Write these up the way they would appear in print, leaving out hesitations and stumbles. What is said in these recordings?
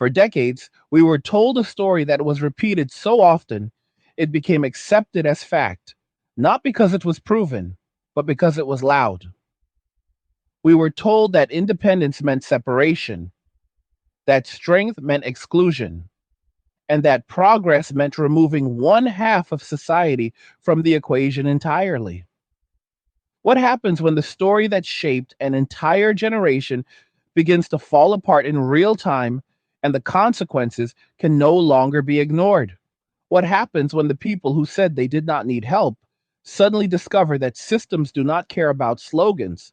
For decades, we were told a story that was repeated so often it became accepted as fact, not because it was proven, but because it was loud. We were told that independence meant separation, that strength meant exclusion, and that progress meant removing one half of society from the equation entirely. What happens when the story that shaped an entire generation begins to fall apart in real time and the consequences can no longer be ignored? What happens when the people who said they did not need help suddenly discover that systems do not care about slogans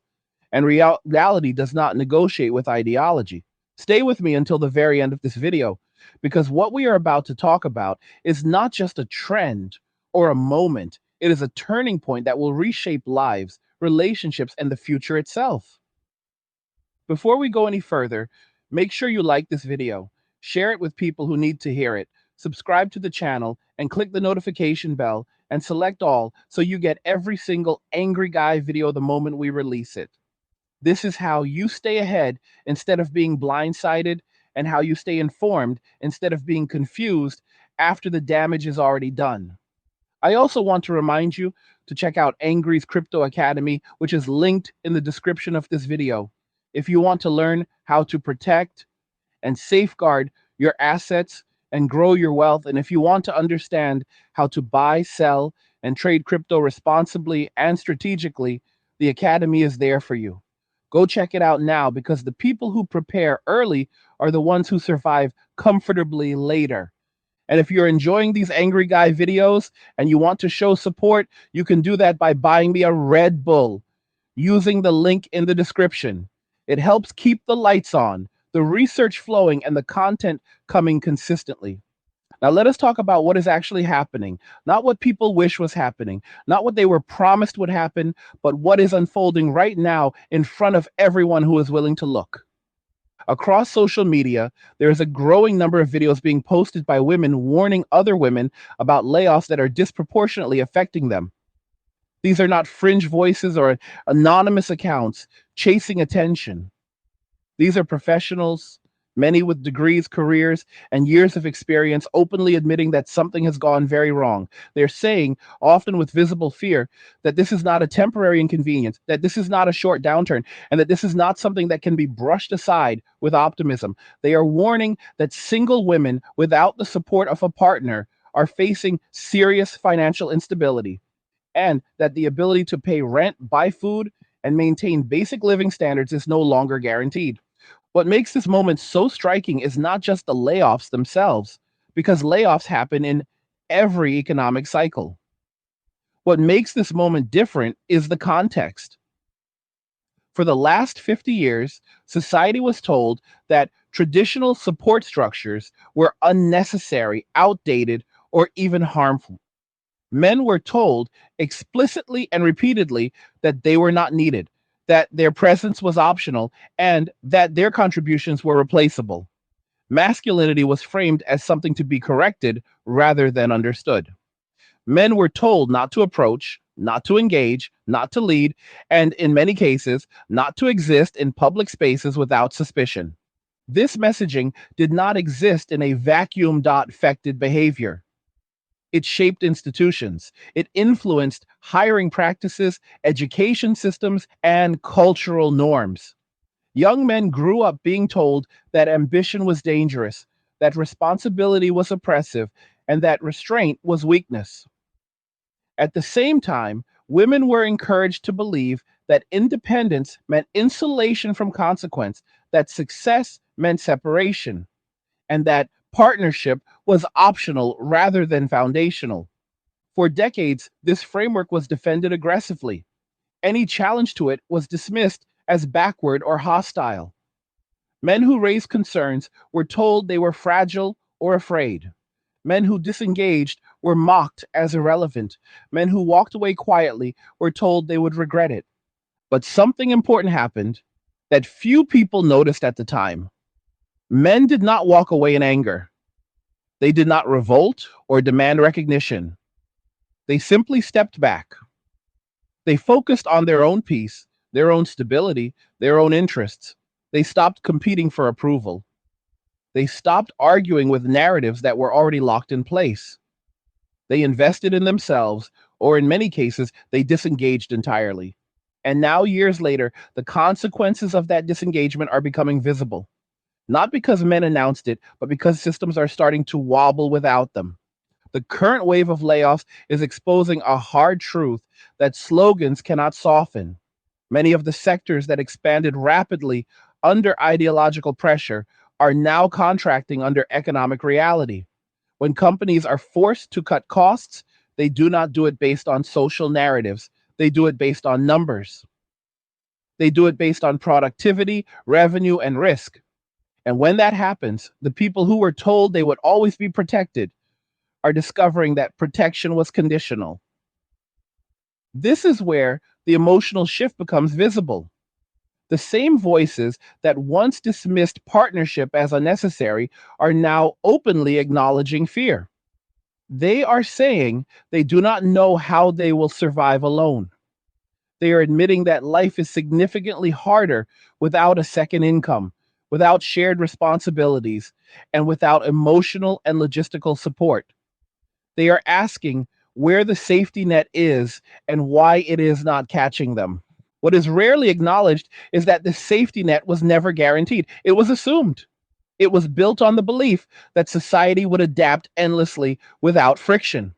and reality does not negotiate with ideology? Stay with me until the very end of this video, because what we are about to talk about is not just a trend or a moment, it is a turning point that will reshape lives, relationships, and the future itself. Before we go any further, make sure you like this video, share it with people who need to hear it, subscribe to the channel, and click the notification bell and select all so you get every single Angry Guy video the moment we release it. This is how you stay ahead instead of being blindsided, and how you stay informed instead of being confused after the damage is already done. I also want to remind you to check out Angry's Crypto Academy, which is linked in the description of this video. If you want to learn how to protect and safeguard your assets and grow your wealth, and if you want to understand how to buy, sell, and trade crypto responsibly and strategically, the Academy is there for you. Go check it out now, because the people who prepare early are the ones who survive comfortably later. And if you're enjoying these Angry Guy videos and you want to show support, you can do that by buying me a Red Bull using the link in the description. It helps keep the lights on, the research flowing, and the content coming consistently. Now, let us talk about what is actually happening, not what people wish was happening, not what they were promised would happen, but what is unfolding right now in front of everyone who is willing to look. Across social media, there is a growing number of videos being posted by women warning other women about layoffs that are disproportionately affecting them. These are not fringe voices or anonymous accounts chasing attention. These are professionals, many with degrees, careers, and years of experience, openly admitting that something has gone very wrong. They're saying, often with visible fear, that this is not a temporary inconvenience, that this is not a short downturn, and that this is not something that can be brushed aside with optimism. They are warning that single women without the support of a partner are facing serious financial instability, and that the ability to pay rent, buy food, and maintain basic living standards is no longer guaranteed. What makes this moment so striking is not just the layoffs themselves, because layoffs happen in every economic cycle. What makes this moment different is the context. For the last 50 years, society was told that traditional support structures were unnecessary, outdated, or even harmful. Men were told explicitly and repeatedly that they were not needed, that their presence was optional, and that their contributions were replaceable. Masculinity was framed as something to be corrected rather than understood. Men were told not to approach, not to engage, not to lead, and in many cases, not to exist in public spaces without suspicion. This messaging did not exist in a vacuum. Affected behavior. It shaped institutions. It influenced hiring practices, education systems, and cultural norms. Young men grew up being told that ambition was dangerous, that responsibility was oppressive, and that restraint was weakness. At the same time, women were encouraged to believe that independence meant insulation from consequence, that success meant separation, and that partnership was optional rather than foundational. For decades, this framework was defended aggressively. Any challenge to it was dismissed as backward or hostile. Men who raised concerns were told they were fragile or afraid. Men who disengaged were mocked as irrelevant. Men who walked away quietly were told they would regret it. But something important happened that few people noticed at the time. Men did not walk away in anger. They did not revolt or demand recognition. They simply stepped back. They focused on their own peace, their own stability, their own interests. They stopped competing for approval. They stopped arguing with narratives that were already locked in place. They invested in themselves, or in many cases, they disengaged entirely. And now, years later, the consequences of that disengagement are becoming visible. Not because men announced it, but because systems are starting to wobble without them. The current wave of layoffs is exposing a hard truth that slogans cannot soften. Many of the sectors that expanded rapidly under ideological pressure are now contracting under economic reality. When companies are forced to cut costs, they do not do it based on social narratives. They do it based on numbers. They do it based on productivity, revenue, and risk. And when that happens, the people who were told they would always be protected are discovering that protection was conditional. This is where the emotional shift becomes visible. The same voices that once dismissed partnership as unnecessary are now openly acknowledging fear. They are saying they do not know how they will survive alone. They are admitting that life is significantly harder without a second income, without shared responsibilities, and without emotional and logistical support. They are asking where the safety net is and why it is not catching them. What is rarely acknowledged is that the safety net was never guaranteed. It was assumed. It was built on the belief that society would adapt endlessly without friction.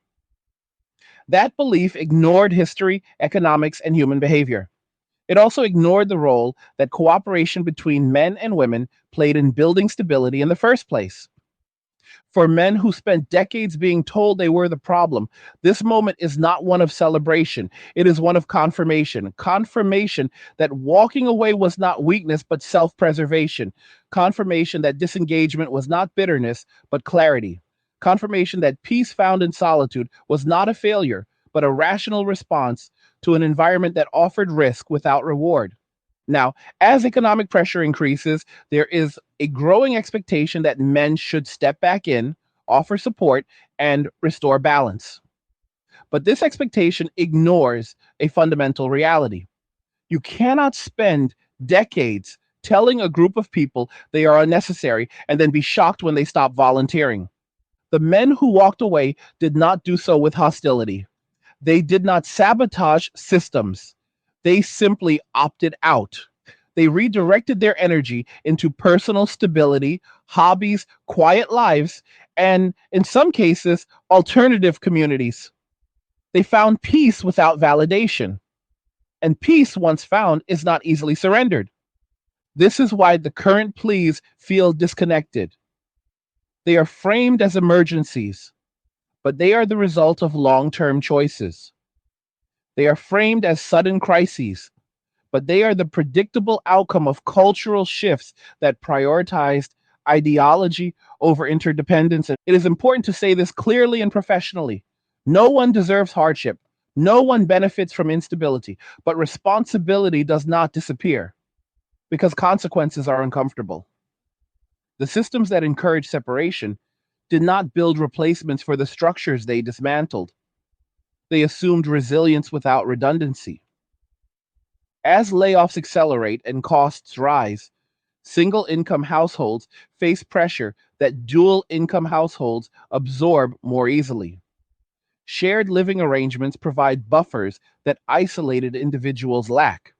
That belief ignored history, economics, and human behavior. It also ignored the role that cooperation between men and women played in building stability in the first place. For men who spent decades being told they were the problem, this moment is not one of celebration. It is one of confirmation. Confirmation that walking away was not weakness, but self preservation. Confirmation that disengagement was not bitterness, but clarity. Confirmation that peace found in solitude was not a failure, but a rational response to an environment that offered risk without reward. Now, as economic pressure increases, there is a growing expectation that men should step back in, offer support, and restore balance. But this expectation ignores a fundamental reality. You cannot spend decades telling a group of people they are unnecessary and then be shocked when they stop volunteering. The men who walked away did not do so with hostility. They did not sabotage systems. They simply opted out. They redirected their energy into personal stability, hobbies, quiet lives, and in some cases, alternative communities. They found peace without validation. And peace, once found, is not easily surrendered. This is why the current pleas feel disconnected. They are framed as emergencies, but they are the result of long term choices. They are framed as sudden crises, but they are the predictable outcome of cultural shifts that prioritized ideology over interdependence. And it is important to say this clearly and professionally. No one deserves hardship. No one benefits from instability, but responsibility does not disappear because consequences are uncomfortable. The systems that encourage separation did not build replacements for the structures they dismantled. They assumed resilience without redundancy. As layoffs accelerate and costs rise, single income households face pressure that dual income households absorb more easily. Shared living arrangements provide buffers that isolated individuals lack.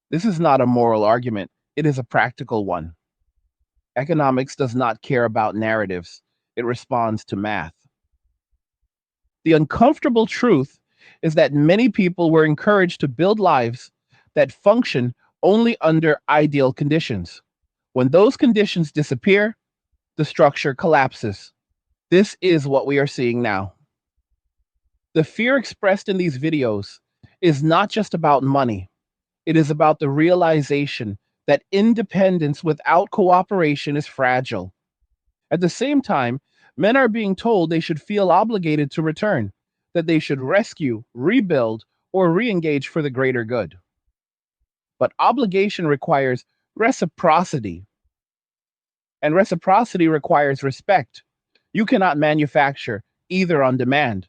This is not a moral argument, it is a practical one. Economics does not care about narratives, it responds to math. The uncomfortable truth is that many people were encouraged to build lives that function only under ideal conditions. When those conditions disappear, the structure collapses. This is what we are seeing now. The fear expressed in these videos is not just about money, it is about the realization that independence without cooperation is fragile. At the same time, men are being told they should feel obligated to return, that they should rescue, rebuild, or re engage for the greater good. But obligation requires reciprocity, and reciprocity requires respect. You cannot manufacture either on demand.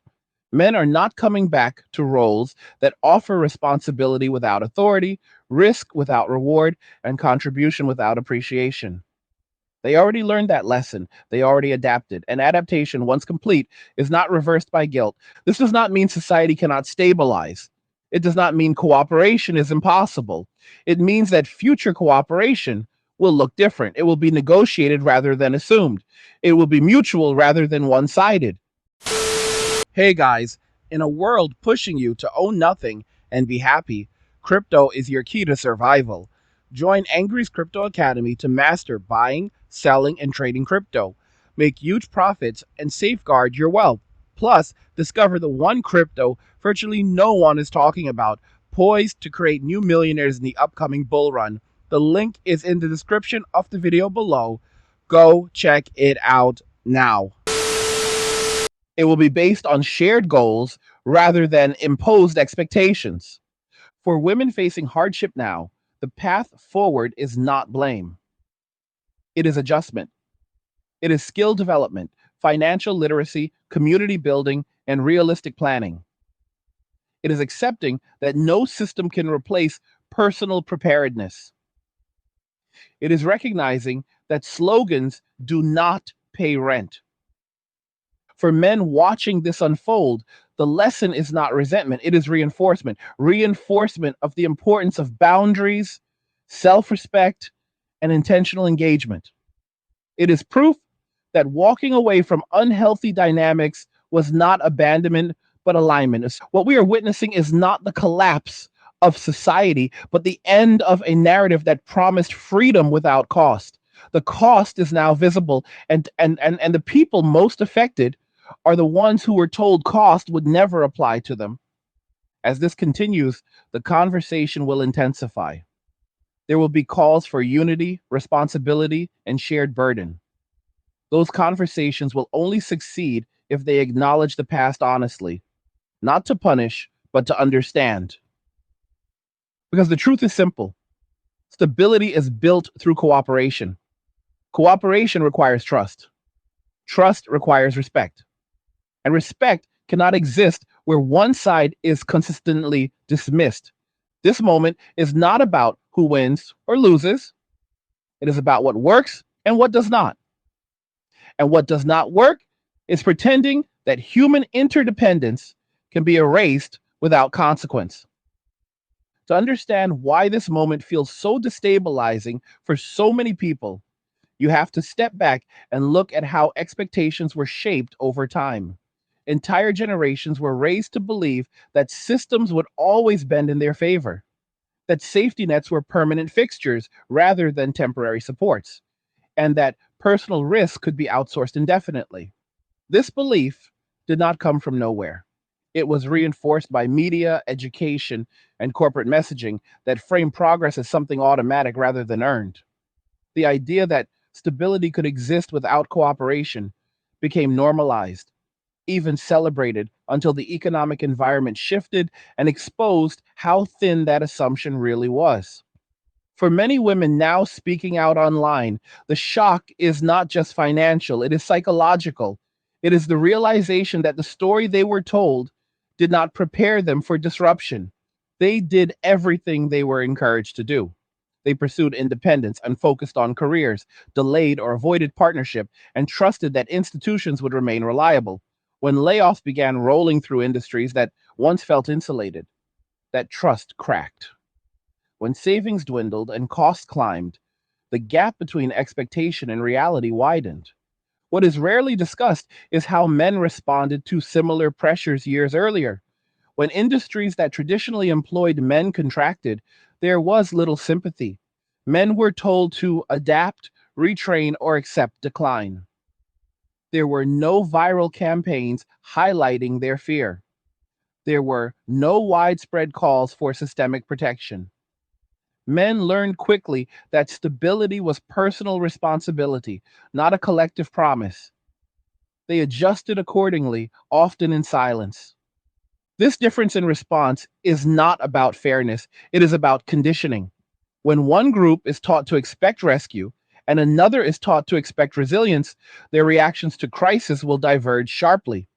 Men are not coming back to roles that offer responsibility without authority, risk without reward, and contribution without appreciation. They already learned that lesson. They already adapted. And adaptation, once complete, is not reversed by guilt. This does not mean society cannot stabilize. It does not mean cooperation is impossible. It means that future cooperation will look different. It will be negotiated rather than assumed. It will be mutual rather than one sided. Hey guys, in a world pushing you to own nothing and be happy, crypto is your key to survival. Join Angry's Crypto Academy to master buying, selling, and trading crypto. Make huge profits and safeguard your wealth. Plus, discover the one crypto virtually no one is talking about, poised to create new millionaires in the upcoming bull run. The link is in the description of the video below. Go check it out now. It will be based on shared goals rather than imposed expectations. For women facing hardship now, the path forward is not blame. It is adjustment. It is skill development, financial literacy, community building, and realistic planning. It is accepting that no system can replace personal preparedness. It is recognizing that slogans do not pay rent. For men watching this unfold, the lesson is not resentment, it is reinforcement. Reinforcement of the importance of boundaries, self respect, and intentional engagement. It is proof that walking away from unhealthy dynamics was not abandonment, but alignment. What we are witnessing is not the collapse of society, but the end of a narrative that promised freedom without cost. The cost is now visible, and the people most affected are the ones who were told cost would never apply to them. As this continues, the conversation will intensify. There will be calls for unity, responsibility, and shared burden. Those conversations will only succeed if they acknowledge the past honestly, not to punish, but to understand. Because the truth is simple. Stability is built through cooperation. Cooperation requires trust. Trust requires respect. And respect cannot exist where one side is consistently dismissed. This moment is not about who wins or loses. It is about what works and what does not. And what does not work is pretending that human interdependence can be erased without consequence. To understand why this moment feels so destabilizing for so many people, you have to step back and look at how expectations were shaped over time. Entire generations were raised to believe that systems would always bend in their favor, that safety nets were permanent fixtures rather than temporary supports, and that personal risk could be outsourced indefinitely. This belief did not come from nowhere. It was reinforced by media, education, and corporate messaging that framed progress as something automatic rather than earned. The idea that stability could exist without cooperation became normalized, even celebrated, until the economic environment shifted and exposed how thin that assumption really was. For many women now speaking out online, the shock is not just financial, it is psychological. It is the realization that the story they were told did not prepare them for disruption. They did everything they were encouraged to do. They pursued independence and focused on careers, delayed or avoided partnership, and trusted that institutions would remain reliable. When layoffs began rolling through industries that once felt insulated, that trust cracked. When savings dwindled and costs climbed, the gap between expectation and reality widened. What is rarely discussed is how men responded to similar pressures years earlier. When industries that traditionally employed men contracted, there was little sympathy. Men were told to adapt, retrain, or accept decline. There were no viral campaigns highlighting their fear. There were no widespread calls for systemic protection. Men learned quickly that stability was personal responsibility, not a collective promise. They adjusted accordingly, often in silence. This difference in response is not about fairness, it is about conditioning. When one group is taught to expect rescue and another is taught to expect resilience, their reactions to crisis will diverge sharply.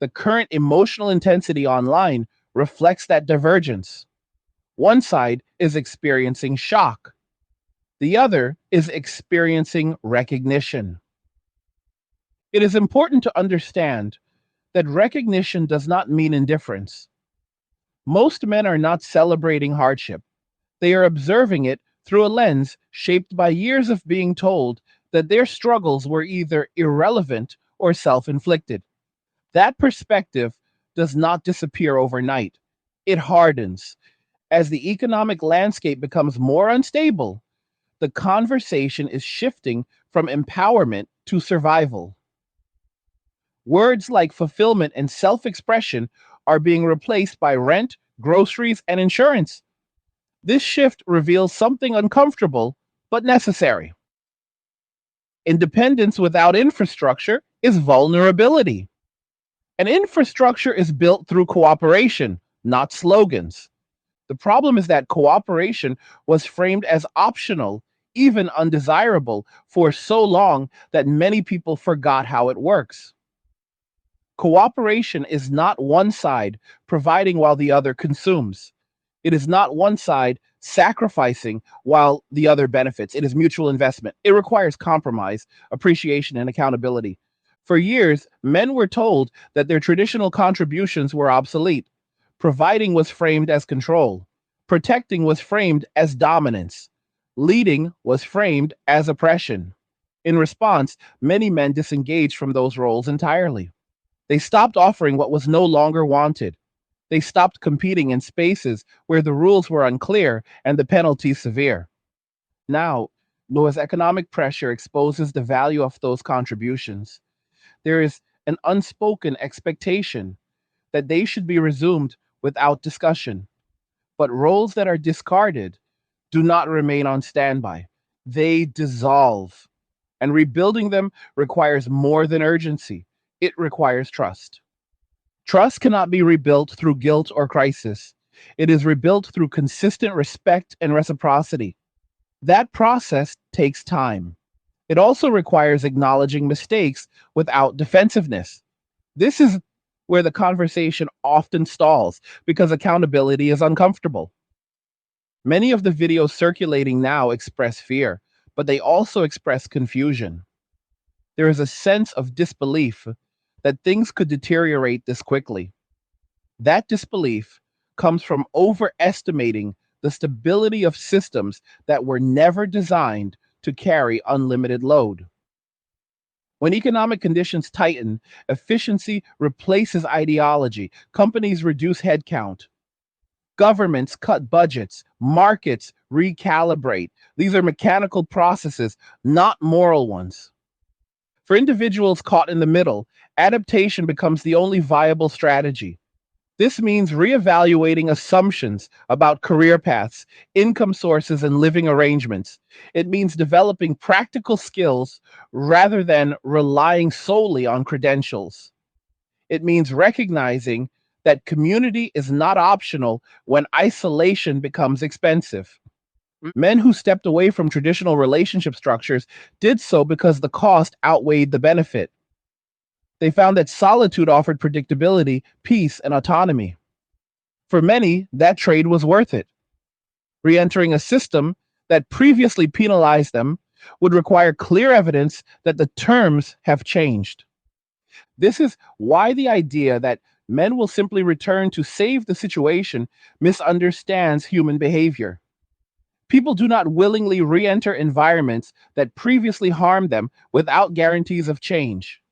The current emotional intensity online reflects that divergence. One side is experiencing shock, The other is experiencing recognition. It is important to understand that recognition does not mean indifference. Most men are not celebrating hardship. They are observing it through a lens shaped by years of being told that their struggles were either irrelevant or self inflicted. That perspective does not disappear overnight. It hardens. As the economic landscape becomes more unstable, the conversation is shifting from empowerment to survival. Words like fulfillment and self expression are being replaced by rent, groceries, and insurance. This shift reveals something uncomfortable but necessary. Independence without infrastructure is vulnerability. And infrastructure is built through cooperation, not slogans. The problem is that cooperation was framed as optional, even undesirable, for so long that many people forgot how it works. Cooperation is not one side providing while the other consumes. It is not one side sacrificing while the other benefits. It is mutual investment. It requires compromise, appreciation, and accountability. For years, men were told that their traditional contributions were obsolete. Providing was framed as control, protecting was framed as dominance, leading was framed as oppression. In response, many men disengaged from those roles entirely. They stopped offering what was no longer wanted. They stopped competing in spaces where the rules were unclear and the penalties severe. Now, though as economic pressure exposes the value of those contributions, there is an unspoken expectation that they should be resumed without discussion. But roles that are discarded do not remain on standby, they dissolve. And rebuilding them requires more than urgency, it requires trust. Trust cannot be rebuilt through guilt or crisis. It is rebuilt through consistent respect and reciprocity. That process takes time. It also requires acknowledging mistakes without defensiveness. This is where the conversation often stalls because accountability is uncomfortable. Many of the videos circulating now express fear, but they also express confusion. There is a sense of disbelief that things could deteriorate this quickly. That disbelief comes from overestimating the stability of systems that were never designed to carry unlimited load. When economic conditions tighten, efficiency replaces ideology, companies reduce headcount, governments cut budgets, markets recalibrate. These are mechanical processes, not moral ones. For individuals caught in the middle, adaptation becomes the only viable strategy. This means reevaluating assumptions about career paths, income sources, and living arrangements. It means developing practical skills rather than relying solely on credentials. It means recognizing that community is not optional when isolation becomes expensive. Men who stepped away from traditional relationship structures did so because the cost outweighed the benefit. They found that solitude offered predictability, peace, and autonomy. For many, that trade was worth it. Re entering a system that previously penalized them would require clear evidence that the terms have changed. This is why the idea that men will simply return to save the situation misunderstands human behavior. People do not willingly re enter environments that previously harmed them without guarantees of change.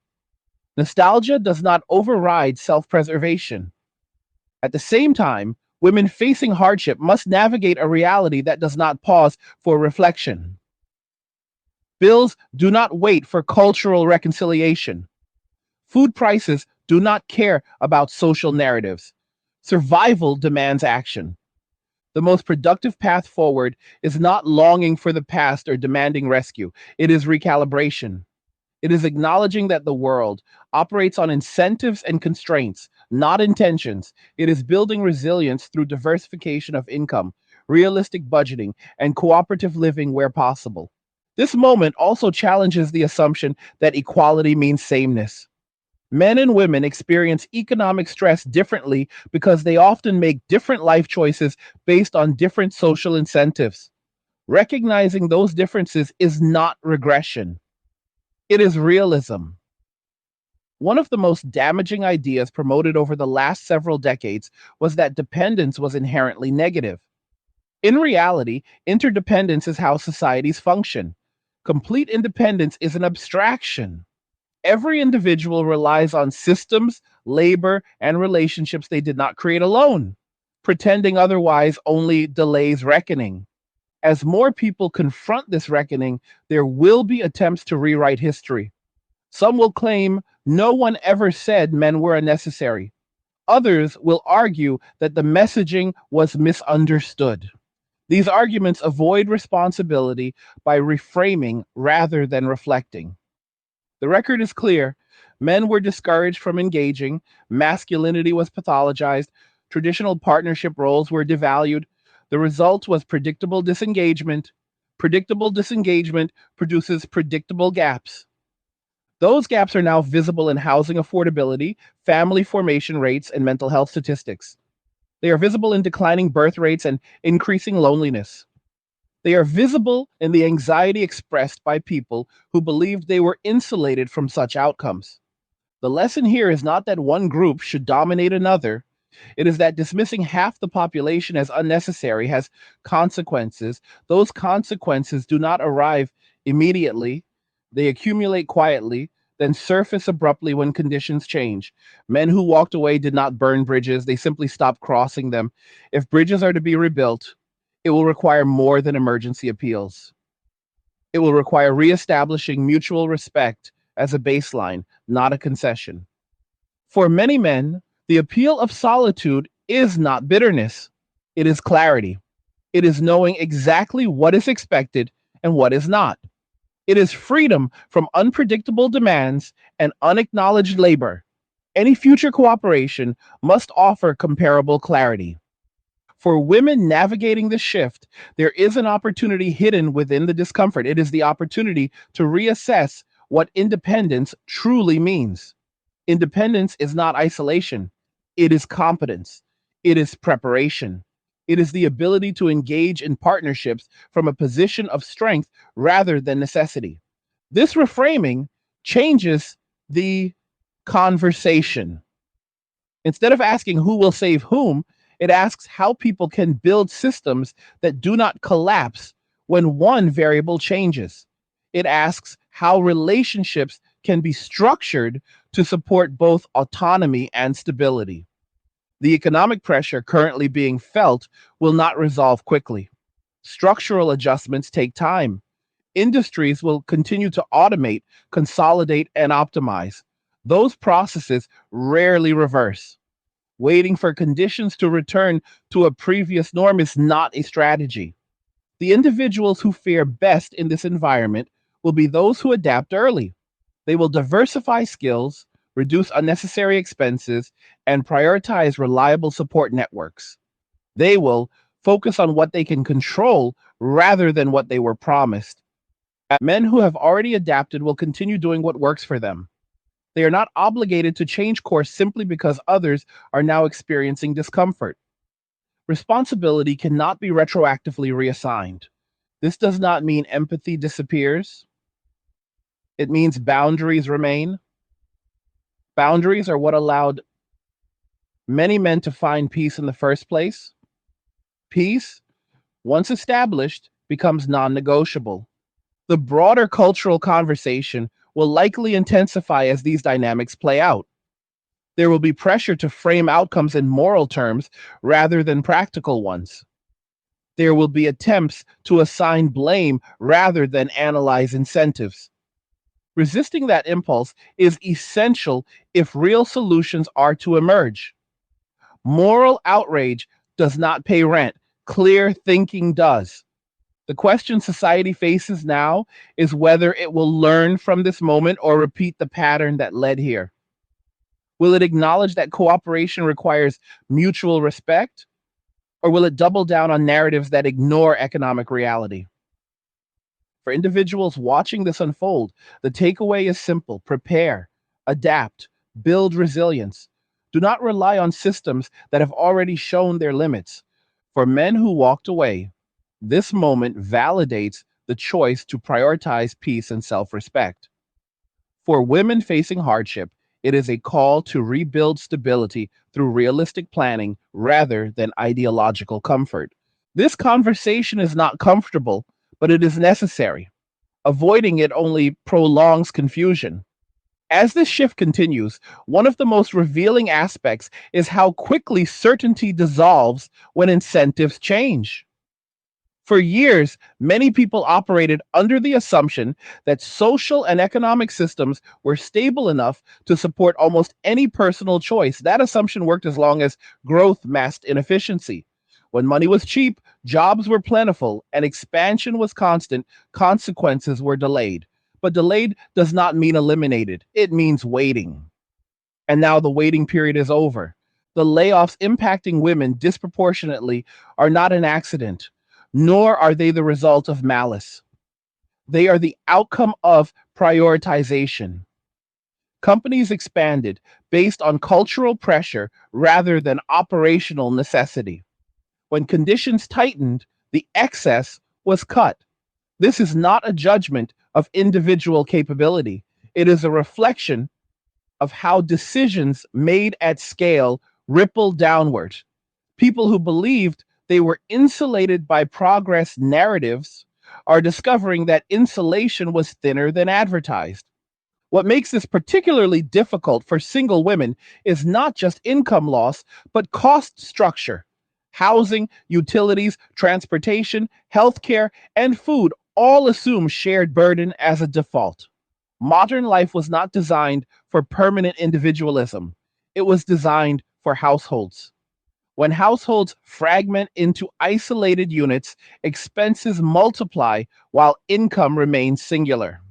Nostalgia does not override self preservation. At the same time, women facing hardship must navigate a reality that does not pause for reflection. Bills do not wait for cultural reconciliation. Food prices do not care about social narratives. Survival demands action. The most productive path forward is not longing for the past or demanding rescue, it is recalibration. It is acknowledging that the world operates on incentives and constraints, not intentions. It is building resilience through diversification of income, realistic budgeting, and cooperative living where possible. This moment also challenges the assumption that equality means sameness. Men and women experience economic stress differently because they often make different life choices based on different social incentives. Recognizing those differences is not regression, it is realism. One of the most damaging ideas promoted over the last several decades was that dependence was inherently negative. In reality, interdependence is how societies function. Complete independence is an abstraction. Every individual relies on systems, labor, and relationships they did not create alone. Pretending otherwise only delays reckoning. As more people confront this reckoning, there will be attempts to rewrite history. Some will claim no one ever said men were unnecessary. Others will argue that the messaging was misunderstood. These arguments avoid responsibility by reframing rather than reflecting. The record is clear. Men were discouraged from engaging, masculinity was pathologized, traditional partnership roles were devalued. The result was predictable disengagement. Predictable disengagement produces predictable gaps. Those gaps are now visible in housing affordability, family formation rates, and mental health statistics. They are visible in declining birth rates and increasing loneliness. They are visible in the anxiety expressed by people who believed they were insulated from such outcomes. The lesson here is not that one group should dominate another. It is that dismissing half the population as unnecessary has consequences. Those consequences do not arrive immediately, they accumulate quietly, then surface abruptly when conditions change. Men who walked away did not burn bridges, they simply stopped crossing them. If bridges are to be rebuilt, it will require more than emergency appeals. It will require reestablishing mutual respect as a baseline, not a concession. For many men, the appeal of solitude is not bitterness, it is clarity. It is knowing exactly what is expected and what is not. It is freedom from unpredictable demands and unacknowledged labor. Any future cooperation must offer comparable clarity. For women navigating the shift, there is an opportunity hidden within the discomfort. It is the opportunity to reassess what independence truly means. Independence is not isolation, it is competence, it is preparation. It is the ability to engage in partnerships from a position of strength rather than necessity. This reframing changes the conversation. Instead of asking who will save whom, it asks how people can build systems that do not collapse when one variable changes. It asks how relationships can be structured to support both autonomy and stability. The economic pressure currently being felt will not resolve quickly. Structural adjustments take time. Industries will continue to automate, consolidate, and optimize. Those processes rarely reverse. Waiting for conditions to return to a previous norm is not a strategy. The individuals who fare best in this environment will be those who adapt early. They will diversify skills, reduce unnecessary expenses, and prioritize reliable support networks. They will focus on what they can control rather than what they were promised. Men who have already adapted will continue doing what works for them. They are not obligated to change course simply because others are now experiencing discomfort. Responsibility cannot be retroactively reassigned. This does not mean empathy disappears. It means boundaries remain. Boundaries are what allowed many men to find peace in the first place. Peace, once established, becomes non negotiable. The broader cultural conversation will likely intensify as these dynamics play out. There will be pressure to frame outcomes in moral terms rather than practical ones. There will be attempts to assign blame rather than analyze incentives. Resisting that impulse is essential if real solutions are to emerge. Moral outrage does not pay rent, clear thinking does. The question society faces now is whether it will learn from this moment or repeat the pattern that led here. Will it acknowledge that cooperation requires mutual respect, or will it double down on narratives that ignore economic reality? For individuals watching this unfold, the takeaway is simple: prepare, adapt, build resilience. Do not rely on systems that have already shown their limits. For men who walked away, This moment validates the choice to prioritize peace and self respect. For women facing hardship, it is a call to rebuild stability through realistic planning rather than ideological comfort. This conversation is not comfortable, but it is necessary. Avoiding it only prolongs confusion. As this shift continues, one of the most revealing aspects is how quickly certainty dissolves when incentives change. For years, many people operated under the assumption that social and economic systems were stable enough to support almost any personal choice. That assumption worked as long as growth masked inefficiency. When money was cheap, jobs were plentiful, and expansion was constant, consequences were delayed. But delayed does not mean eliminated, it means waiting. And now the waiting period is over. The layoffs impacting women disproportionately are not an accident, nor are they the result of malice. They are the outcome of prioritization. Companies expanded based on cultural pressure rather than operational necessity. When conditions tightened, the excess was cut. This is not a judgment of individual capability, it is a reflection of how decisions made at scale ripple downward. People who believed they were insulated by progress narratives are discovering that insulation was thinner than advertised. What makes this particularly difficult for single women is not just income loss, but cost structure. Housing, utilities, transportation, healthcare, and food all assume shared burden as a default. Modern life was not designed for permanent individualism, it was designed for households. When households fragment into isolated units, expenses multiply while income remains singular.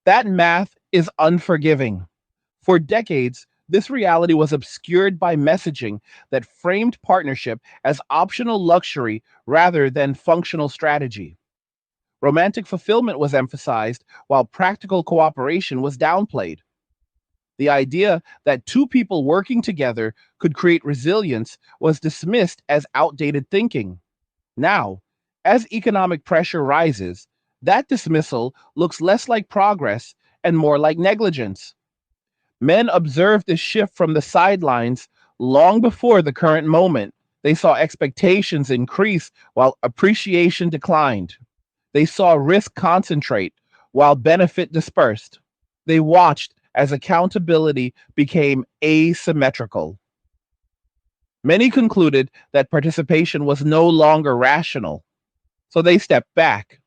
That math is unforgiving. For decades, this reality was obscured by messaging that framed partnership as optional luxury rather than functional strategy. Romantic fulfillment was emphasized while practical cooperation was downplayed. The idea that two people working together could create resilience was dismissed as outdated thinking. Now, as economic pressure rises, that dismissal looks less like progress and more like negligence. Men observed this shift from the sidelines long before the current moment. They saw expectations increase while appreciation declined. They saw risk concentrate while benefit dispersed. They watched as accountability became asymmetrical. Many concluded that participation was no longer rational, so they stepped back.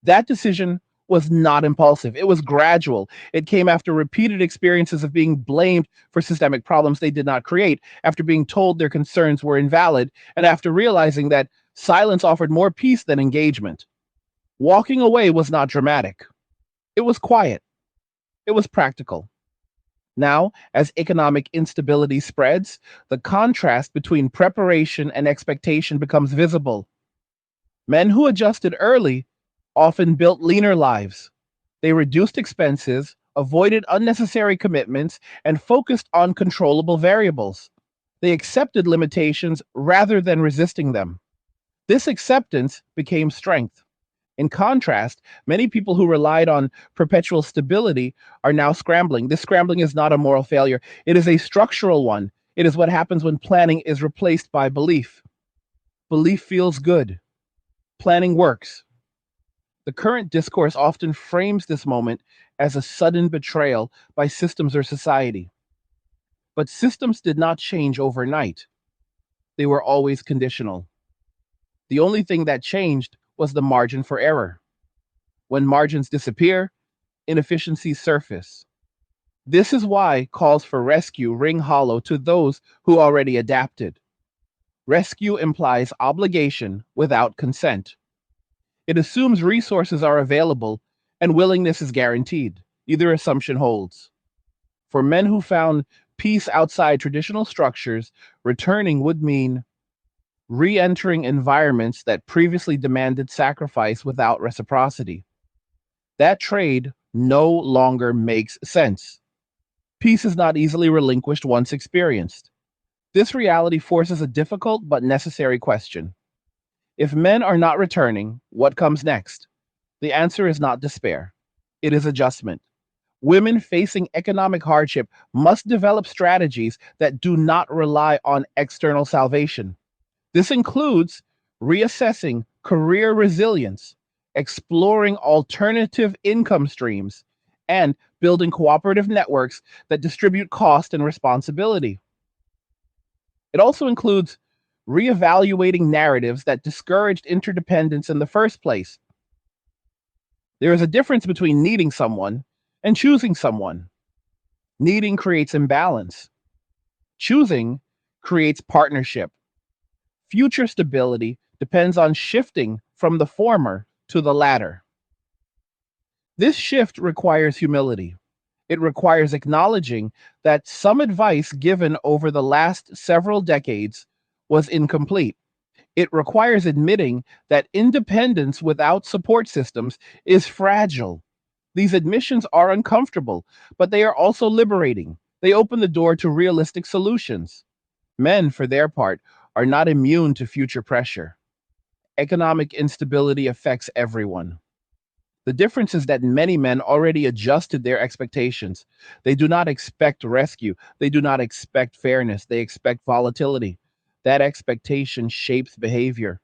That decision was not impulsive, it was gradual. It came after repeated experiences of being blamed for systemic problems they did not create, after being told their concerns were invalid, and after realizing that silence offered more peace than engagement. Walking away was not dramatic, it was quiet, it was practical. Now, as economic instability spreads, the contrast between preparation and expectation becomes visible. Men who adjusted early often built leaner lives. They reduced expenses, avoided unnecessary commitments, and focused on controllable variables. They accepted limitations rather than resisting them. This acceptance became strength. In contrast, many people who relied on perpetual stability are now scrambling. This scrambling is not a moral failure, it is a structural one. It is what happens when planning is replaced by belief. Belief feels good, planning works. The current discourse often frames this moment as a sudden betrayal by systems or society. But systems did not change overnight, they were always conditional. The only thing that changed was the margin for error. When margins disappear, inefficiencies surface. This is why calls for rescue ring hollow to those who already adapted. Rescue implies obligation without consent. It assumes resources are available and willingness is guaranteed. Either assumption holds. For men who found peace outside traditional structures, returning would mean re entering environments that previously demanded sacrifice without reciprocity. That trade no longer makes sense. Peace is not easily relinquished once experienced. This reality forces a difficult but necessary question. If men are not returning, what comes next? The answer is not despair, it is adjustment. Women facing economic hardship must develop strategies that do not rely on external salvation. This includes reassessing career resilience, exploring alternative income streams, and building cooperative networks that distribute cost and responsibility. It also includes reevaluating narratives that discouraged interdependence in the first place. There is a difference between needing someone and choosing someone. Needing creates imbalance. Choosing creates partnership. Future stability depends on shifting from the former to the latter. This shift requires humility. It requires acknowledging that some advice given over the last several decades was incomplete. It requires admitting that independence without support systems is fragile. These admissions are uncomfortable, but they are also liberating. They open the door to realistic solutions. Men, for their part, are not immune to future pressure. Economic instability affects everyone. The difference is that many men already adjusted their expectations. They do not expect rescue. They do not expect fairness. They expect volatility. That expectation shapes behavior.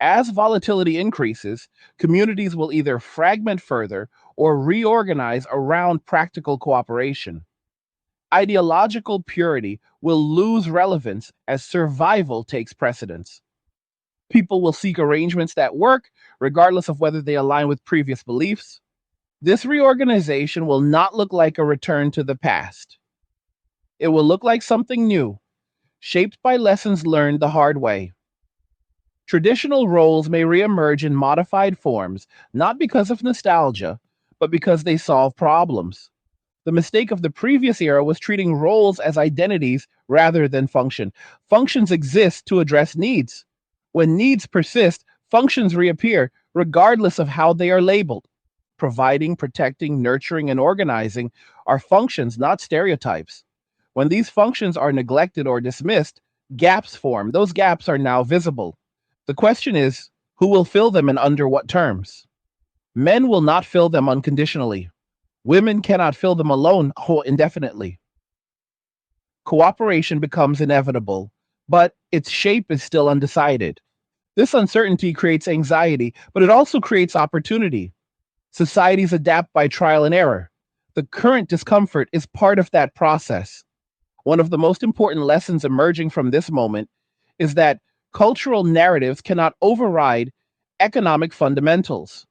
As volatility increases, communities will either fragment further or reorganize around practical cooperation. Ideological purity will lose relevance as survival takes precedence. People will seek arrangements that work, regardless of whether they align with previous beliefs. This reorganization will not look like a return to the past. It will look like something new, shaped by lessons learned the hard way. Traditional roles may reemerge in modified forms, not because of nostalgia, but because they solve problems. The mistake of the previous era was treating roles as identities rather than function. Functions exist to address needs. When needs persist, functions reappear, regardless of how they are labeled. Providing, protecting, nurturing, and organizing are functions, not stereotypes. When these functions are neglected or dismissed, gaps form. Those gaps are now visible. The question is, who will fill them and under what terms? Men will not fill them unconditionally. Women cannot fill them alone indefinitely. Cooperation becomes inevitable, but its shape is still undecided. This uncertainty creates anxiety, but it also creates opportunity. Societies adapt by trial and error. The current discomfort is part of that process. One of the most important lessons emerging from this moment is that cultural narratives cannot override economic fundamentals.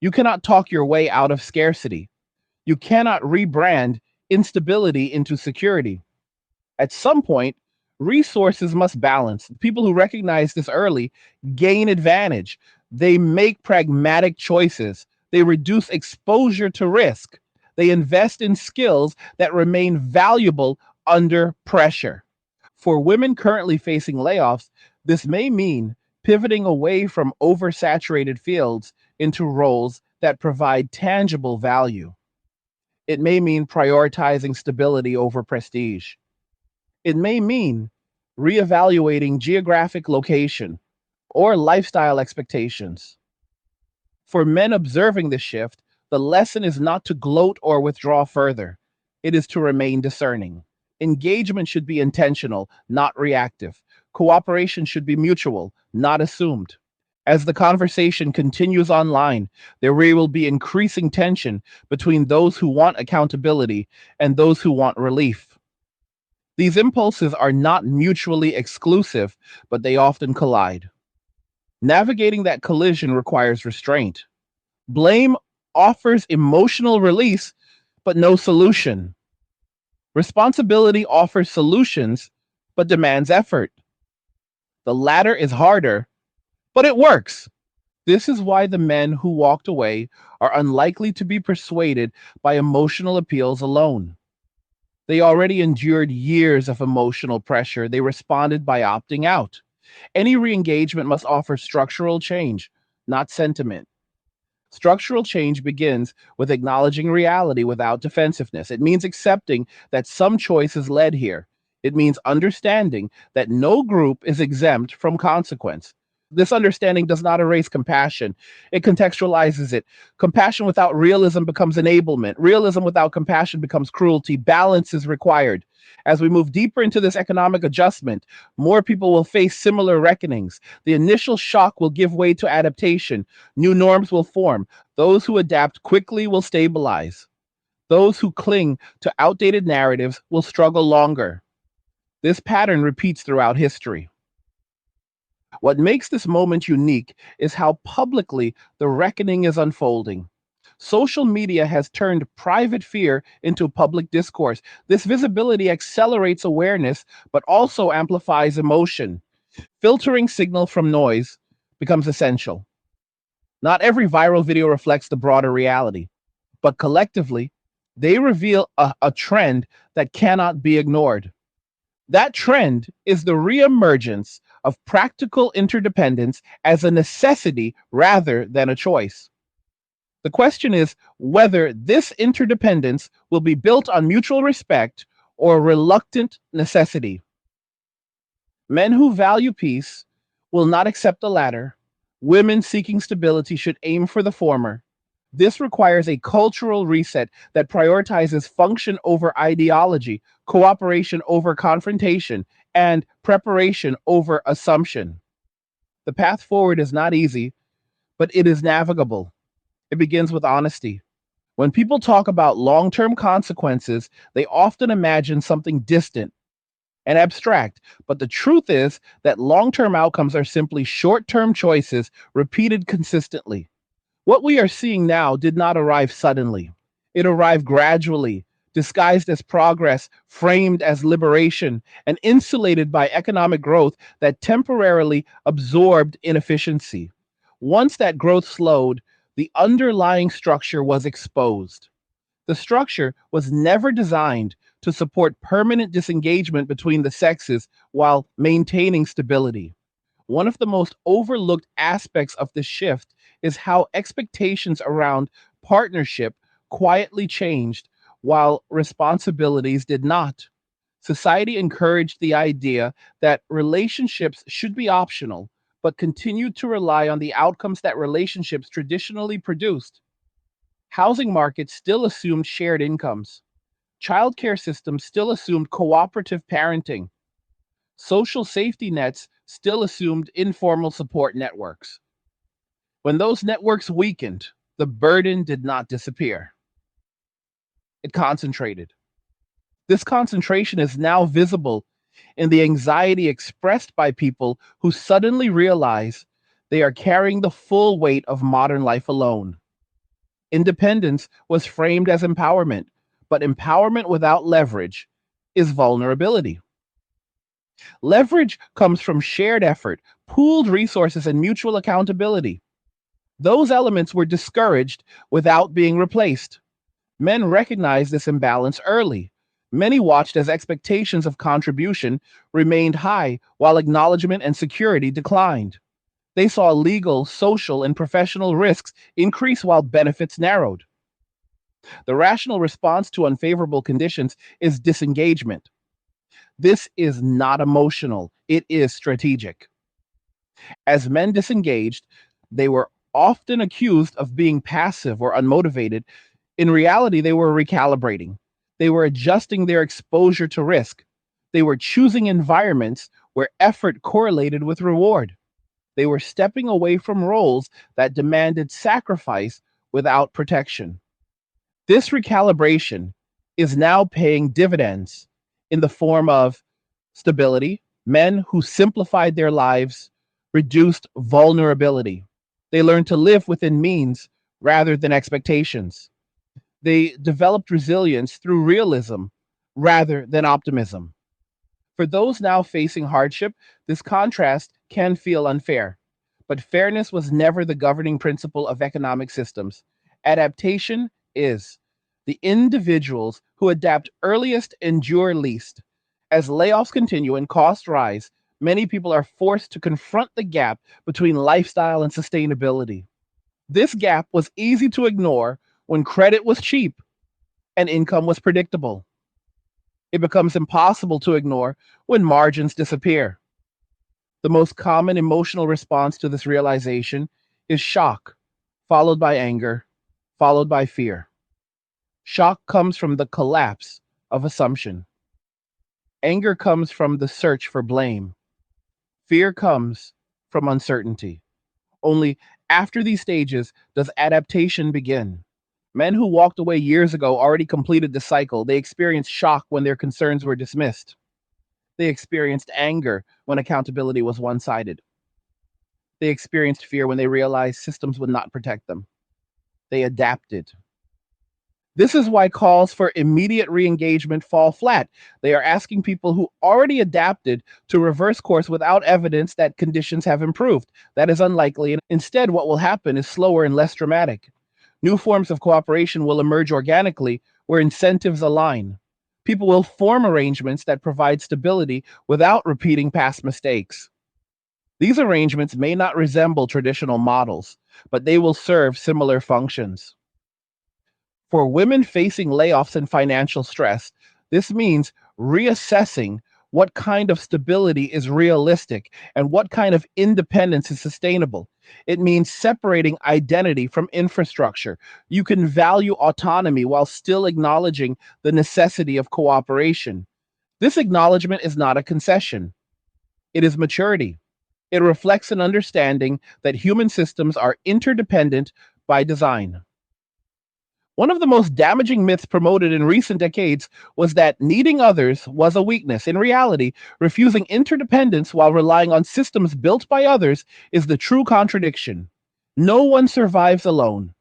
You cannot talk your way out of scarcity. You cannot rebrand instability into security. At some point, resources must balance. People who recognize this early gain advantage. They make pragmatic choices. They reduce exposure to risk. They invest in skills that remain valuable under pressure. For women currently facing layoffs, this may mean pivoting away from oversaturated fields into roles that provide tangible value. It may mean prioritizing stability over prestige. It may mean reevaluating geographic location or lifestyle expectations. For men observing this shift, the lesson is not to gloat or withdraw further. It is to remain discerning. Engagement should be intentional, not reactive. Cooperation should be mutual, not assumed. As the conversation continues online, there will be increasing tension between those who want accountability and those who want relief. These impulses are not mutually exclusive, but they often collide. Navigating that collision requires restraint. Blame offers emotional release, but no solution. Responsibility offers solutions, but demands effort. The latter is harder, but it works. This is why the men who walked away are unlikely to be persuaded by emotional appeals alone. They already endured years of emotional pressure. They responded by opting out. Any re engagement must offer structural change, not sentiment. Structural change begins with acknowledging reality without defensiveness. It means accepting that some choices led here. It means understanding that no group is exempt from consequence. This understanding does not erase compassion, it contextualizes it. Compassion without realism becomes enablement. Realism without compassion becomes cruelty. Balance is required. As we move deeper into this economic adjustment, more people will face similar reckonings. The initial shock will give way to adaptation. New norms will form. Those who adapt quickly will stabilize. Those who cling to outdated narratives will struggle longer. This pattern repeats throughout history. What makes this moment unique is how publicly the reckoning is unfolding. Social media has turned private fear into public discourse. This visibility accelerates awareness, but also amplifies emotion. Filtering signal from noise becomes essential. Not every viral video reflects the broader reality, but collectively, they reveal a trend that cannot be ignored. That trend is the reemergence of practical interdependence as a necessity rather than a choice. The question is whether this interdependence will be built on mutual respect or reluctant necessity. Men who value peace will not accept the latter. Women seeking stability should aim for the former. This requires a cultural reset that prioritizes function over ideology, cooperation over confrontation, and preparation over assumption. The path forward is not easy, but it is navigable. It begins with honesty. When people talk about long term consequences, they often imagine something distant and abstract. But the truth is that long term outcomes are simply short term choices repeated consistently. What we are seeing now did not arrive suddenly. It arrived gradually, disguised as progress, framed as liberation, and insulated by economic growth that temporarily absorbed inefficiency. Once that growth slowed, the underlying structure was exposed. The structure was never designed to support permanent disengagement between the sexes while maintaining stability. One of the most overlooked aspects of the shift is how expectations around partnership quietly changed while responsibilities did not. Society encouraged the idea that relationships should be optional, but continued to rely on the outcomes that relationships traditionally produced. Housing markets still assumed shared incomes. Childcare systems still assumed cooperative parenting. Social safety nets still assumed informal support networks. When those networks weakened, the burden did not disappear, it concentrated. This concentration is now visible in the anxiety expressed by people who suddenly realize they are carrying the full weight of modern life alone. Independence was framed as empowerment, but empowerment without leverage is vulnerability. Leverage comes from shared effort, pooled resources, and mutual accountability. Those elements were discouraged without being replaced. Men recognized this imbalance early. Many watched as expectations of contribution remained high while acknowledgement and security declined. They saw legal, social, and professional risks increase while benefits narrowed. The rational response to unfavorable conditions is disengagement. This is not emotional, it is strategic. As men disengaged, they were often accused of being passive or unmotivated. In reality, they were recalibrating. They were adjusting their exposure to risk. They were choosing environments where effort correlated with reward. They were stepping away from roles that demanded sacrifice without protection. This recalibration is now paying dividends in the form of stability. Men who simplified their lives reduced vulnerability. They learned to live within means rather than expectations. They developed resilience through realism rather than optimism. For those now facing hardship, this contrast can feel unfair. But fairness was never the governing principle of economic systems. Adaptation is. The individuals who adapt earliest endure least. As layoffs continue and costs rise, many people are forced to confront the gap between lifestyle and sustainability. This gap was easy to ignore when credit was cheap and income was predictable. It becomes impossible to ignore when margins disappear. The most common emotional response to this realization is shock, followed by anger, followed by fear. Shock comes from the collapse of assumption. Anger comes from the search for blame. Fear comes from uncertainty. Only after these stages does adaptation begin. Men who walked away years ago already completed the cycle. They experienced shock when their concerns were dismissed. They experienced anger when accountability was one sided. They experienced fear when they realized systems would not protect them. They adapted. This is why calls for immediate re engagement fall flat. They are asking people who already adapted to reverse course without evidence that conditions have improved. That is unlikely. And instead, what will happen is slower and less dramatic. New forms of cooperation will emerge organically where incentives align. People will form arrangements that provide stability without repeating past mistakes. These arrangements may not resemble traditional models, but they will serve similar functions. For women facing layoffs and financial stress, this means reassessing what kind of stability is realistic and what kind of independence is sustainable. It means separating identity from infrastructure. You can value autonomy while still acknowledging the necessity of cooperation. This acknowledgement is not a concession, it is maturity. It reflects an understanding that human systems are interdependent by design. One of the most damaging myths promoted in recent decades was that needing others was a weakness. In reality, refusing interdependence while relying on systems built by others is the true contradiction. No one survives alone.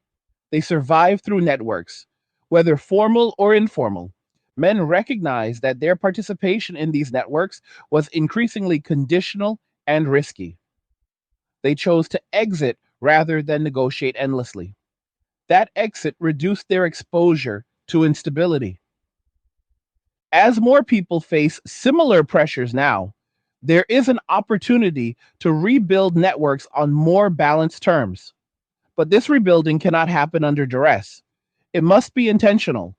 They survive through networks, whether formal or informal. Men recognize that their participation in these networks was increasingly conditional and risky. They chose to exit rather than negotiate endlessly. That exit reduced their exposure to instability. As more people face similar pressures now, there is an opportunity to rebuild networks on more balanced terms. But this rebuilding cannot happen under duress. It must be intentional.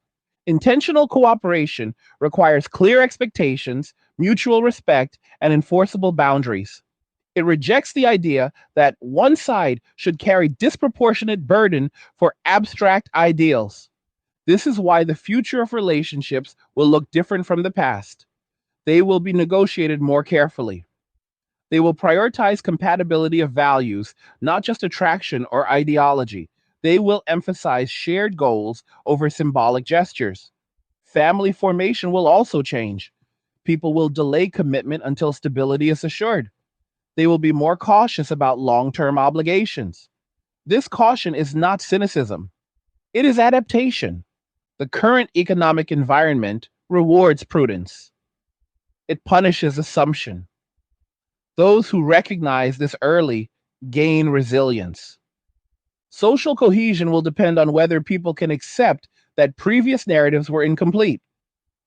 Intentional cooperation requires clear expectations, mutual respect, and enforceable boundaries. It rejects the idea that one side should carry disproportionate burden for abstract ideals. This is why the future of relationships will look different from the past. They will be negotiated more carefully. They will prioritize compatibility of values, not just attraction or ideology. They will emphasize shared goals over symbolic gestures. Family formation will also change. People will delay commitment until stability is assured. They will be more cautious about long term obligations. This caution is not cynicism, it is adaptation. The current economic environment rewards prudence, it punishes assumption. Those who recognize this early gain resilience. Social cohesion will depend on whether people can accept that previous narratives were incomplete,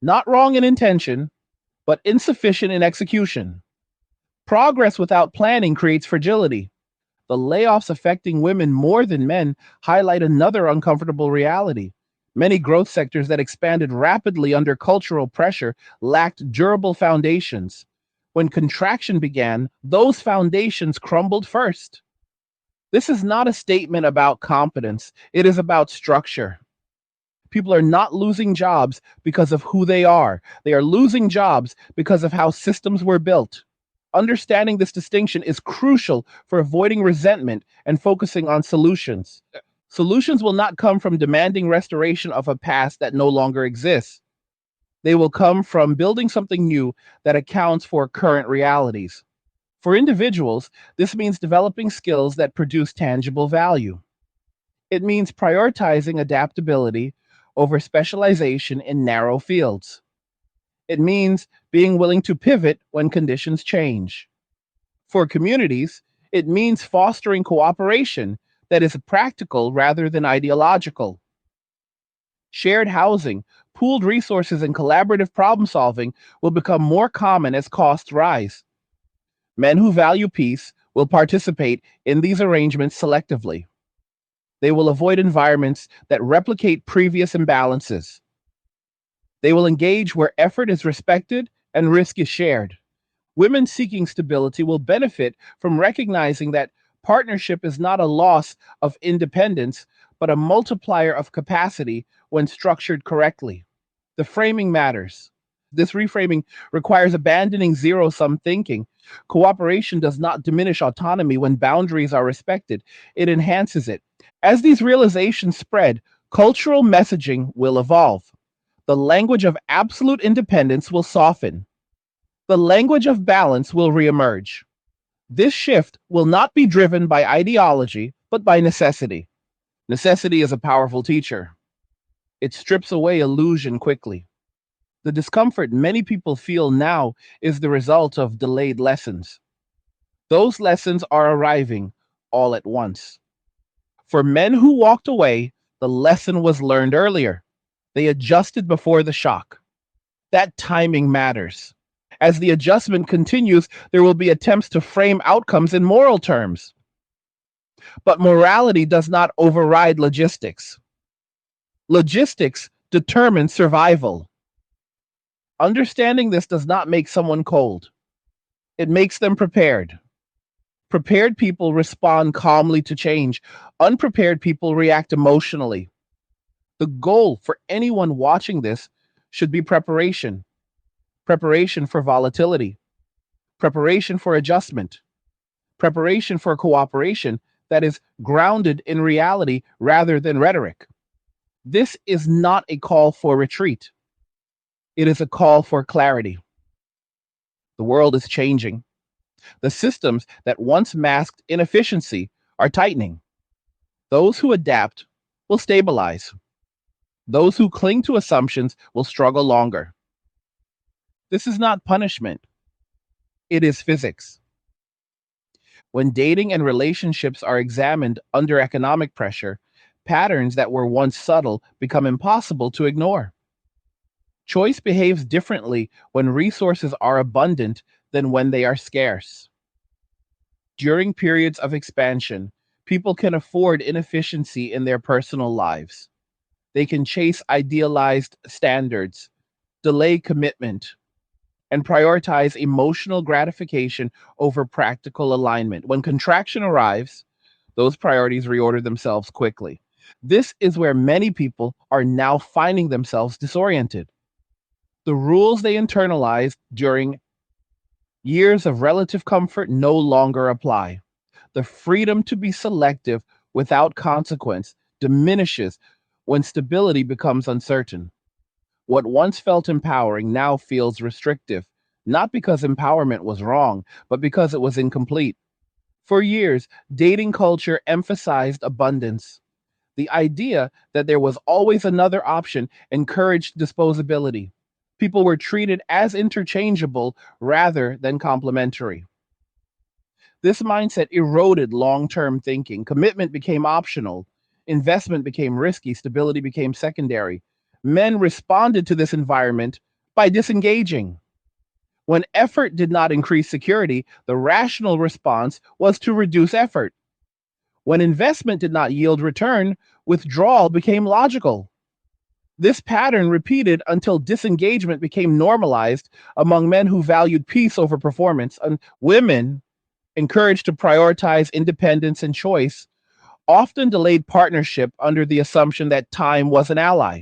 not wrong in intention, but insufficient in execution. Progress without planning creates fragility. The layoffs affecting women more than men highlight another uncomfortable reality. Many growth sectors that expanded rapidly under cultural pressure lacked durable foundations. When contraction began, those foundations crumbled first. This is not a statement about competence, it is about structure. People are not losing jobs because of who they are losing jobs because of how systems were built. Understanding this distinction is crucial for avoiding resentment and focusing on solutions. Solutions will not come from demanding restoration of a past that no longer exists. They will come from building something new that accounts for current realities. For individuals, this means developing skills that produce tangible value. It means prioritizing adaptability over specialization in narrow fields. It means being willing to pivot when conditions change. For communities, it means fostering cooperation that is practical rather than ideological. Shared housing, pooled resources, and collaborative problem solving will become more common as costs rise. Men who value peace will participate in these arrangements selectively. They will avoid environments that replicate previous imbalances. They will engage where effort is respected and risk is shared. Women seeking stability will benefit from recognizing that partnership is not a loss of independence, but a multiplier of capacity when structured correctly. The framing matters. This reframing requires abandoning zero sum thinking. Cooperation does not diminish autonomy when boundaries are respected, it enhances it. As these realizations spread, cultural messaging will evolve. The language of absolute independence will soften. The language of balance will reemerge. This shift will not be driven by ideology, but by necessity. Necessity is a powerful teacher. It strips away illusion quickly. The discomfort many people feel now is the result of delayed lessons. Those lessons are arriving all at once. For men who walked away, the lesson was learned earlier. They adjusted before the shock. That timing matters. As the adjustment continues, there will be attempts to frame outcomes in moral terms. But morality does not override logistics. Logistics determine survival. Understanding this does not make someone cold, it makes them prepared. Prepared people respond calmly to change, unprepared people react emotionally. The goal for anyone watching this should be preparation, preparation for volatility, preparation for adjustment, preparation for cooperation that is grounded in reality rather than rhetoric. This is not a call for retreat, it is a call for clarity. The world is changing. The systems that once masked inefficiency are tightening. Those who adapt will stabilize. Those who cling to assumptions will struggle longer. This is not punishment, it is physics. When dating and relationships are examined under economic pressure, patterns that were once subtle become impossible to ignore. Choice behaves differently when resources are abundant than when they are scarce. During periods of expansion, people can afford inefficiency in their personal lives. They can chase idealized standards, delay commitment, and prioritize emotional gratification over practical alignment. When contraction arrives, those priorities reorder themselves quickly. This is where many people are now finding themselves disoriented. The rules they internalized during years of relative comfort no longer apply. The freedom to be selective without consequence diminishes when stability becomes uncertain. What once felt empowering now feels restrictive, not because empowerment was wrong, but because it was incomplete. For years, dating culture emphasized abundance. The idea that there was always another option encouraged disposability. People were treated as interchangeable rather than complementary. This mindset eroded long term thinking. Commitment became optional, investment became risky, stability became secondary. Men responded to this environment by disengaging. When effort did not increase security, the rational response was to reduce effort. When investment did not yield return, withdrawal became logical. This pattern repeated until disengagement became normalized among men who valued peace over performance, and women, encouraged to prioritize independence and choice, often delayed partnership under the assumption that time was an ally.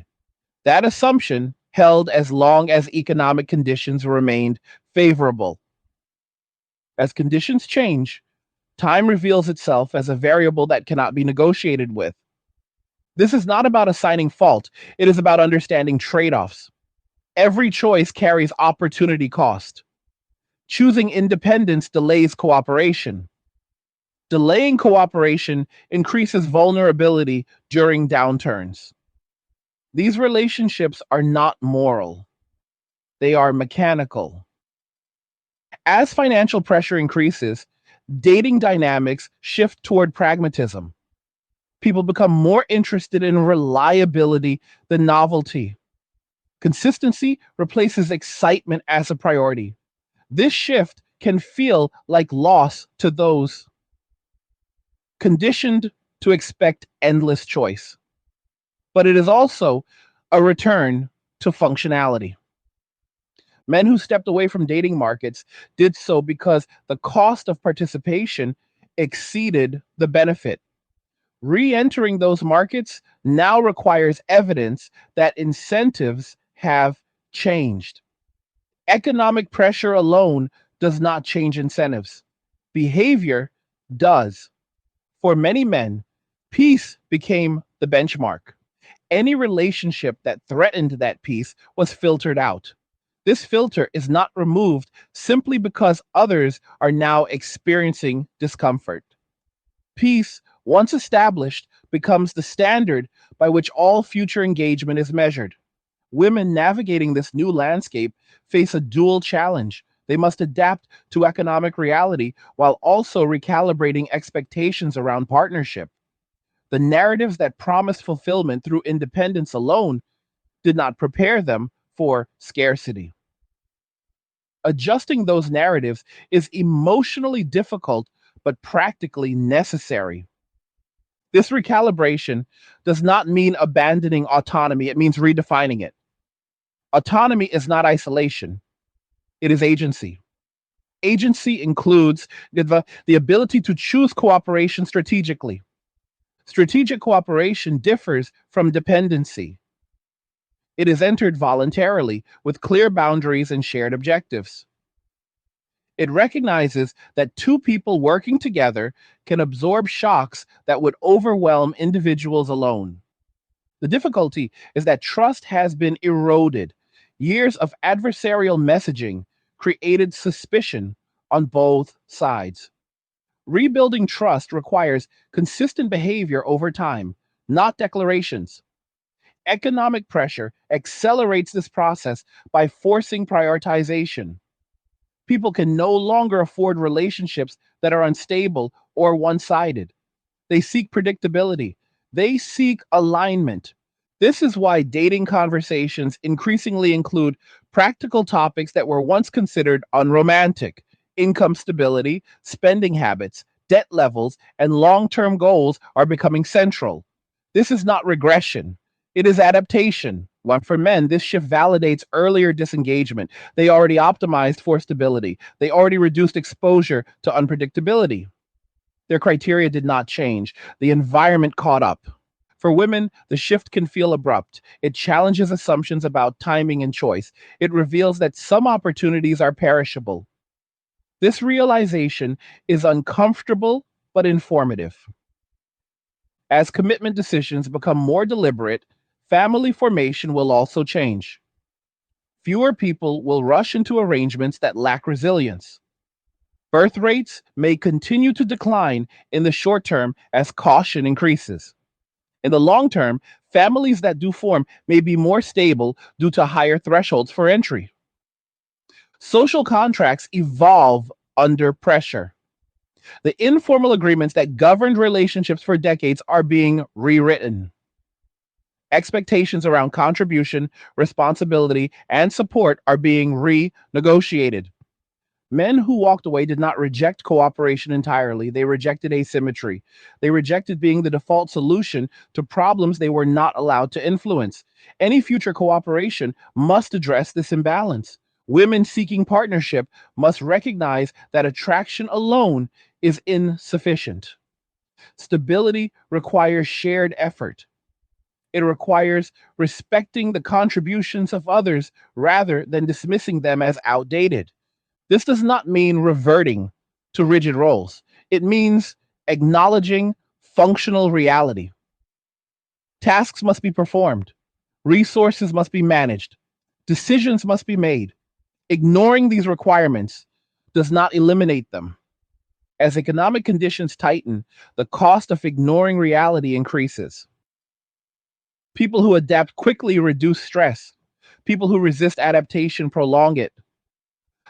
That assumption held as long as economic conditions remained favorable. As conditions change, time reveals itself as a variable that cannot be negotiated with. This is not about assigning fault, it is about understanding trade offs. Every choice carries opportunity cost. Choosing independence delays cooperation. Delaying cooperation increases vulnerability during downturns. These relationships are not moral, they are mechanical. As financial pressure increases, dating dynamics shift toward pragmatism. People become more interested in reliability than novelty. Consistency replaces excitement as a priority. This shift can feel like loss to those conditioned to expect endless choice, but it is also a return to functionality. Men who stepped away from dating markets did so because the cost of participation exceeded the benefit. Re entering those markets now requires evidence that incentives have changed. Economic pressure alone does not change incentives, behavior does. For many men, peace became the benchmark. Any relationship that threatened that peace was filtered out. This filter is not removed simply because others are now experiencing discomfort. Peace, once established, becomes the standard by which all future engagement is measured. Women navigating this new landscape face a dual challenge. They must adapt to economic reality while also recalibrating expectations around partnership. The narratives that promised fulfillment through independence alone did not prepare them for scarcity. Adjusting those narratives is emotionally difficult but practically necessary. This recalibration does not mean abandoning autonomy, it means redefining it. Autonomy is not isolation, it is agency. Agency includes the ability to choose cooperation strategically. Strategic cooperation differs from dependency. It is entered voluntarily with clear boundaries and shared objectives. It recognizes that two people working together can absorb shocks that would overwhelm individuals alone. The difficulty is that trust has been eroded. Years of adversarial messaging created suspicion on both sides. Rebuilding trust requires consistent behavior over time, not declarations. Economic pressure accelerates this process by forcing prioritization. People can no longer afford relationships that are unstable or one sided. They seek predictability, they seek alignment. This is why dating conversations increasingly include practical topics that were once considered unromantic: income stability, spending habits, debt levels, and long term goals are becoming central. This is not regression, it is adaptation. One for men, this shift validates earlier disengagement. They already optimized for stability, they already reduced exposure to unpredictability. Their criteria did not change. The environment caught up. For women, the shift can feel abrupt. It challenges assumptions about timing and choice. It reveals that some opportunities are perishable. This realization is uncomfortable but informative. As commitment decisions become more deliberate, family formation will also change. Fewer people will rush into arrangements that lack resilience. Birth rates may continue to decline in the short term as caution increases. In the long term, families that do form may be more stable due to higher thresholds for entry. Social contracts evolve under pressure. The informal agreements that governed relationships for decades are being rewritten. Expectations around contribution, responsibility, and support are being renegotiated. Men who walked away did not reject cooperation entirely. They rejected asymmetry. They rejected being the default solution to problems they were not allowed to influence. Any future cooperation must address this imbalance. Women seeking partnership must recognize that attraction alone is insufficient. Stability requires shared effort. It requires respecting the contributions of others rather than dismissing them as outdated. This does not mean reverting to rigid roles. It means acknowledging functional reality. Tasks must be performed, resources must be managed, decisions must be made. Ignoring these requirements does not eliminate them. As economic conditions tighten, the cost of ignoring reality increases. People who adapt quickly reduce stress. People who resist adaptation prolong it.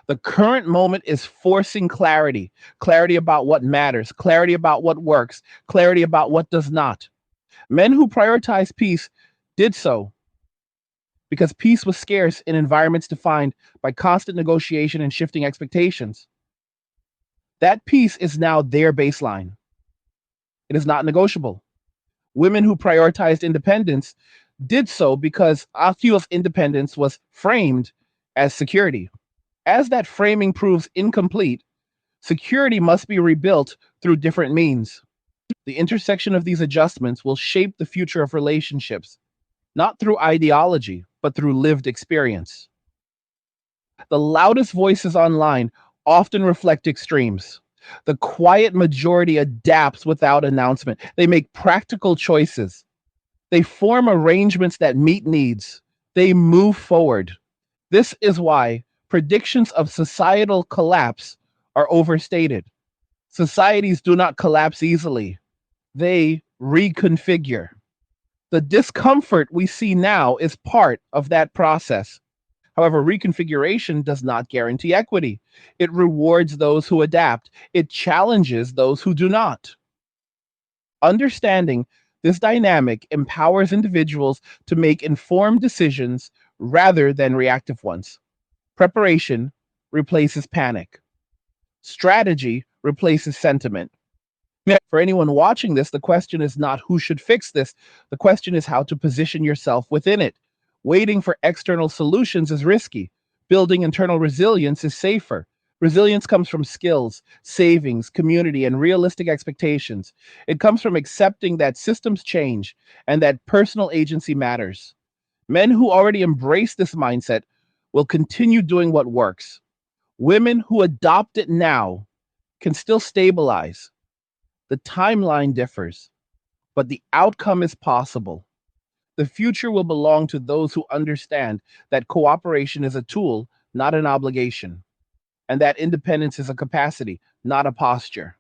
The current moment is forcing clarity: clarity about what matters, clarity about what works, clarity about what does not. Men who prioritize peace did so because peace was scarce in environments defined by constant negotiation and shifting expectations. That peace is now their baseline. It is not negotiable. Women who prioritized independence did so because Akio's independence was framed as security. As that framing proves incomplete, security must be rebuilt through different means. The intersection of these adjustments will shape the future of relationships, not through ideology, but through lived experience. The loudest voices online often reflect extremes. The quiet majority adapts without announcement. They make practical choices. They form arrangements that meet needs. They move forward. This is why predictions of societal collapse are overstated. Societies do not collapse easily, they reconfigure. The discomfort we see now is part of that process. However, reconfiguration does not guarantee equity. It rewards those who adapt, it challenges those who do not. Understanding this dynamic empowers individuals to make informed decisions rather than reactive ones. Preparation replaces panic. Strategy replaces sentiment. For anyone watching this, the question is not who should fix this. The question is how to position yourself within it. Waiting for external solutions is risky. Building internal resilience is safer. Resilience comes from skills, savings, community, and realistic expectations. It comes from accepting that systems change and that personal agency matters. Men who already embrace this mindset will continue doing what works. Women who adopt it now can still stabilize. The timeline differs, but the outcome is possible. The future will belong to those who understand that cooperation is a tool, not an obligation, and that independence is a capacity, not a posture.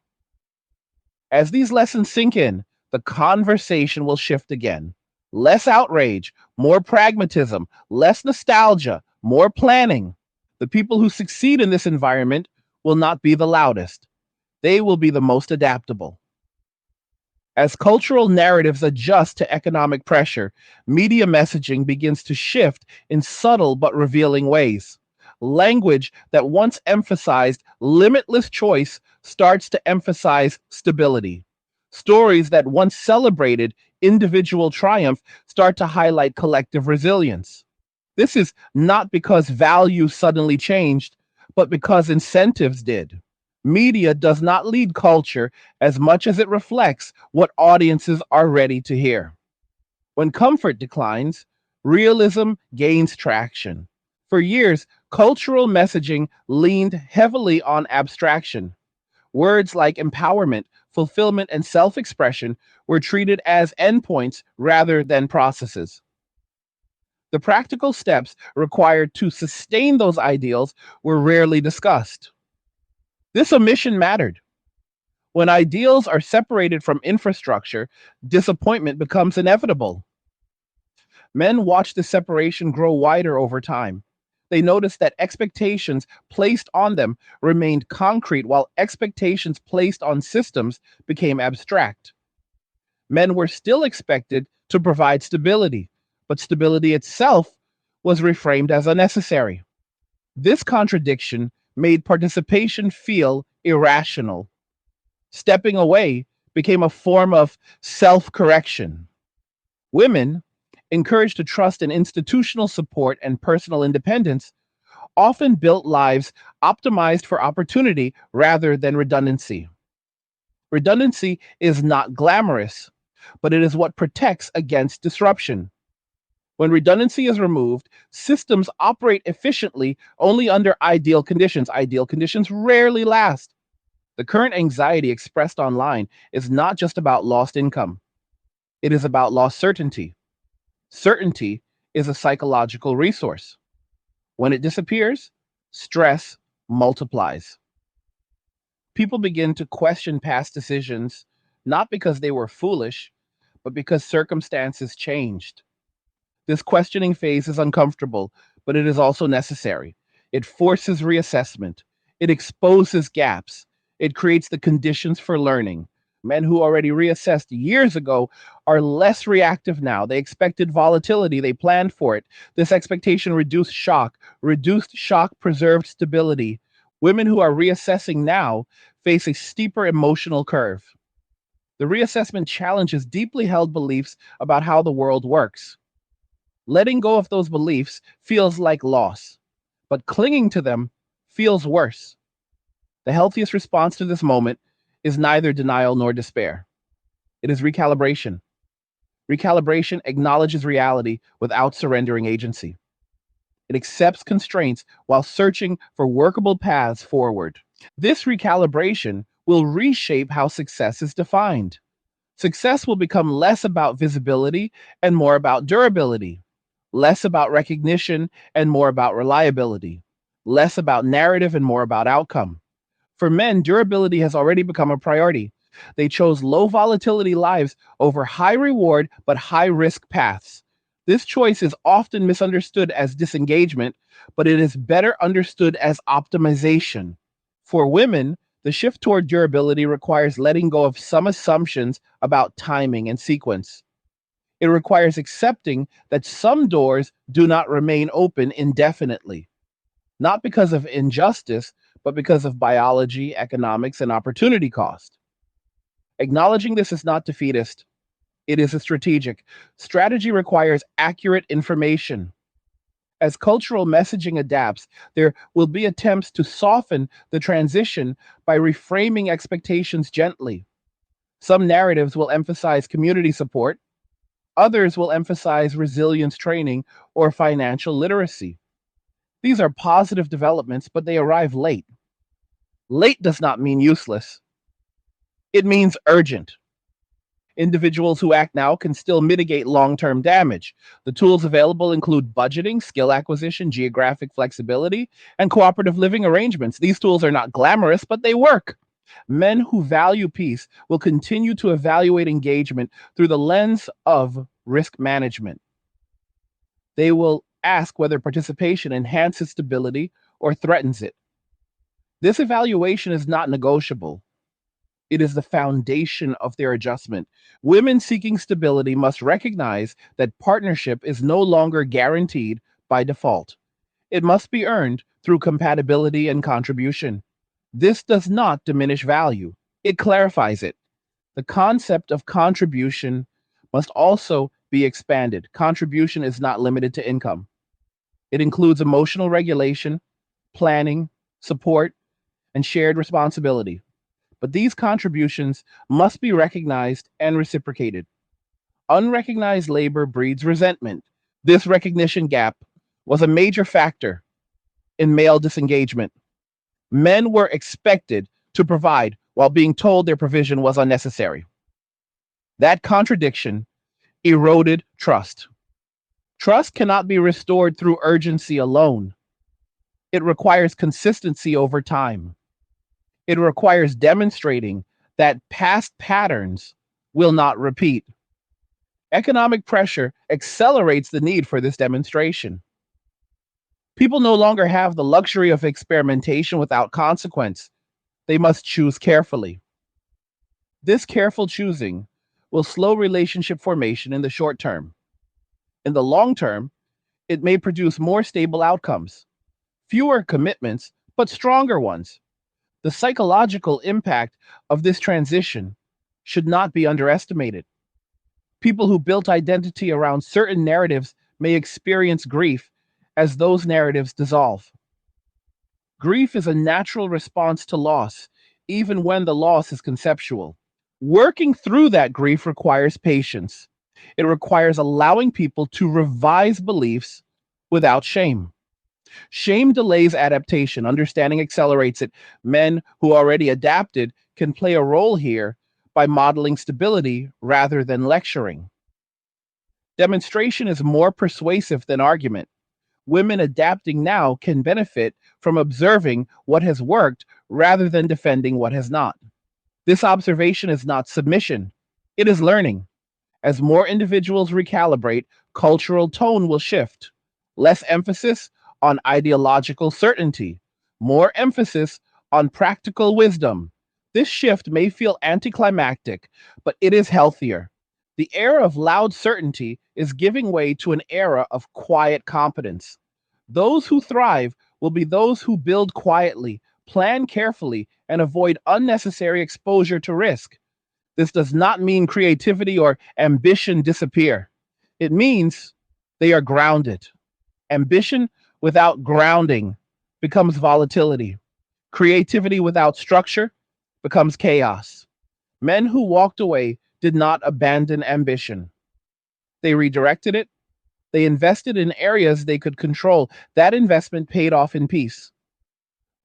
As these lessons sink in, the conversation will shift again. Less outrage, more pragmatism, less nostalgia, more planning. The people who succeed in this environment will not be the loudest, they will be the most adaptable. As cultural narratives adjust to economic pressure, media messaging begins to shift in subtle but revealing ways. Language that once emphasized limitless choice starts to emphasize stability. Stories that once celebrated individual triumph start to highlight collective resilience. This is not because values suddenly changed, but because incentives did. Media does not lead culture as much as it reflects what audiences are ready to hear. When comfort declines, realism gains traction. For years, cultural messaging leaned heavily on abstraction. Words like empowerment, fulfillment, and self expression were treated as endpoints rather than processes. The practical steps required to sustain those ideals were rarely discussed. This omission mattered. When ideals are separated from infrastructure, disappointment becomes inevitable. Men watch the separation grow wider over time. They noticed that expectations placed on them remained concrete while expectations placed on systems became abstract. Men were still expected to provide stability, but stability itself was reframed as unnecessary. This contradiction made participation feel irrational. Stepping away became a form of self correction. Women, encouraged to trust in institutional support and personal independence, often built lives optimized for opportunity rather than redundancy. Redundancy is not glamorous, but it is what protects against disruption. When redundancy is removed, systems operate efficiently only under ideal conditions. Ideal conditions rarely last. The current anxiety expressed online is not just about lost income, it is about lost certainty. Certainty is a psychological resource. When it disappears, stress multiplies. People begin to question past decisions, not because they were foolish, but because circumstances changed. This questioning phase is uncomfortable, but it is also necessary. It forces reassessment, it exposes gaps, it creates the conditions for learning. Men who already reassessed years ago are less reactive now. They expected volatility, they planned for it. This expectation reduced shock. Reduced shock preserved stability. Women who are reassessing now face a steeper emotional curve. The reassessment challenges deeply held beliefs about how the world works. Letting go of those beliefs feels like loss. but clinging to them feels worse. The healthiest response to this moment is neither denial nor despair. It is recalibration. Recalibration acknowledges reality without surrendering agency. It accepts constraints while searching for workable paths forward. This recalibration will reshape how success is defined. Success will become less about visibility and more about durability, less about recognition and more about reliability, less about narrative and more about outcome. For men, durability has already become a priority. They chose low volatility lives over high reward but high risk paths. This choice is often misunderstood as disengagement, but it is better understood as optimization. For women, the shift toward durability requires letting go of some assumptions about timing and sequence. It requires accepting that some doors do not remain open indefinitely, not because of injustice, but because of biology, economics, and opportunity cost. Acknowledging this is not defeatist, it is a strategic. Strategy requires accurate information. As cultural messaging adapts, there will be attempts to soften the transition by reframing expectations gently. Some narratives will emphasize community support, others will emphasize resilience training or financial literacy. These are positive developments, but they arrive late. Late does not mean useless, it means urgent. Individuals who act now can still mitigate long term damage. The tools available include budgeting, skill acquisition, geographic flexibility, and cooperative living arrangements. These tools are not glamorous, but they work. Men who value peace will continue to evaluate engagement through the lens of risk management. They will ask whether participation enhances stability or threatens it. This evaluation is not negotiable. It is the foundation of their adjustment. Women seeking stability must recognize that partnership is no longer guaranteed by default. It must be earned through compatibility and contribution. This does not diminish value, it clarifies it. The concept of contribution must also be expanded. Contribution is not limited to income, it includes emotional regulation, planning, support, and shared responsibility. But these contributions must be recognized and reciprocated. Unrecognized labor breeds resentment. This recognition gap was a major factor in male disengagement. Men were expected to provide while being told their provision was unnecessary. That contradiction eroded trust. Trust cannot be restored through urgency alone. It requires consistency over time. It requires demonstrating that past patterns will not repeat. Economic pressure accelerates the need for this demonstration. People no longer have the luxury of experimentation without consequence. They must choose carefully. This careful choosing will slow relationship formation in the short term. In the long term, it may produce more stable outcomes, fewer commitments, but stronger ones. The psychological impact of this transition should not be underestimated. People who built identity around certain narratives may experience grief as those narratives dissolve. Grief is a natural response to loss, even when the loss is conceptual. Working through that grief requires patience. It requires allowing people to revise beliefs without shame. Shame delays adaptation, understanding accelerates it. Men who already adapted can play a role here by modeling stability rather than lecturing. Demonstration is more persuasive than argument. Women adapting now can benefit from observing what has worked rather than defending what has not. This observation is not submission, it is learning. As more individuals recalibrate, cultural tone will shift. Less emphasis on ideological certainty, more emphasis on practical wisdom. This shift may feel anticlimactic, but it is healthier. The era of loud certainty is giving way to an era of quiet competence. Those who thrive will be those who build quietly, plan carefully, and avoid unnecessary exposure to risk. This does not mean creativity or ambition disappear. It means they are grounded. Ambition without grounding becomes volatility. Creativity without structure becomes chaos. Men who walked away did not abandon ambition. They redirected it. They invested in areas they could control. That investment paid off in peace.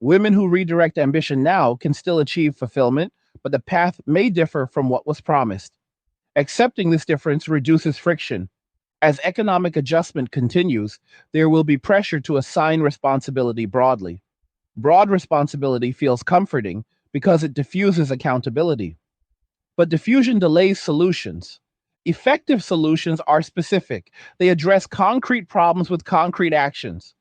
Women who redirect ambition now can still achieve fulfillment, but the path may differ from what was promised. Accepting this difference reduces friction. As economic adjustment continues, there will be pressure to assign responsibility broadly. Broad responsibility feels comforting because it diffuses accountability. But diffusion delays solutions. Effective solutions are specific. They address concrete problems with concrete actions.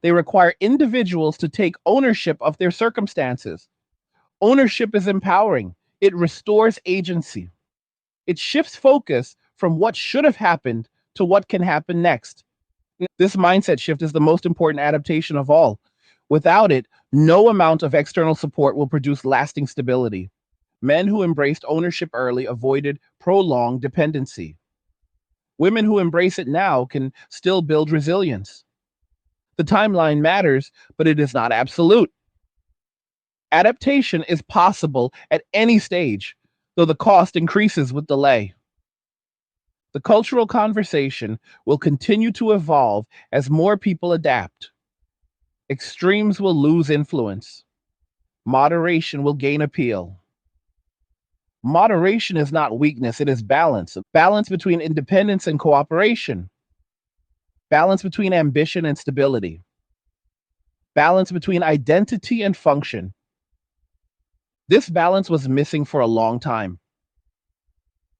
They require individuals to take ownership of their circumstances. Ownership is empowering. It restores agency. It shifts focus from what should have happened to what can happen next. This mindset shift is the most important adaptation of all. Without it, no amount of external support will produce lasting stability. Men who embraced ownership early avoided prolonged dependency. Women who embrace it now can still build resilience. The timeline matters, but it is not absolute. Adaptation is possible at any stage, though the cost increases with delay. The cultural conversation will continue to evolve as more people adapt. Extremes will lose influence. Moderation will gain appeal. Moderation is not weakness, it is balance. Balance between independence and cooperation. Balance between ambition and stability. Balance between identity and function. This balance was missing for a long time.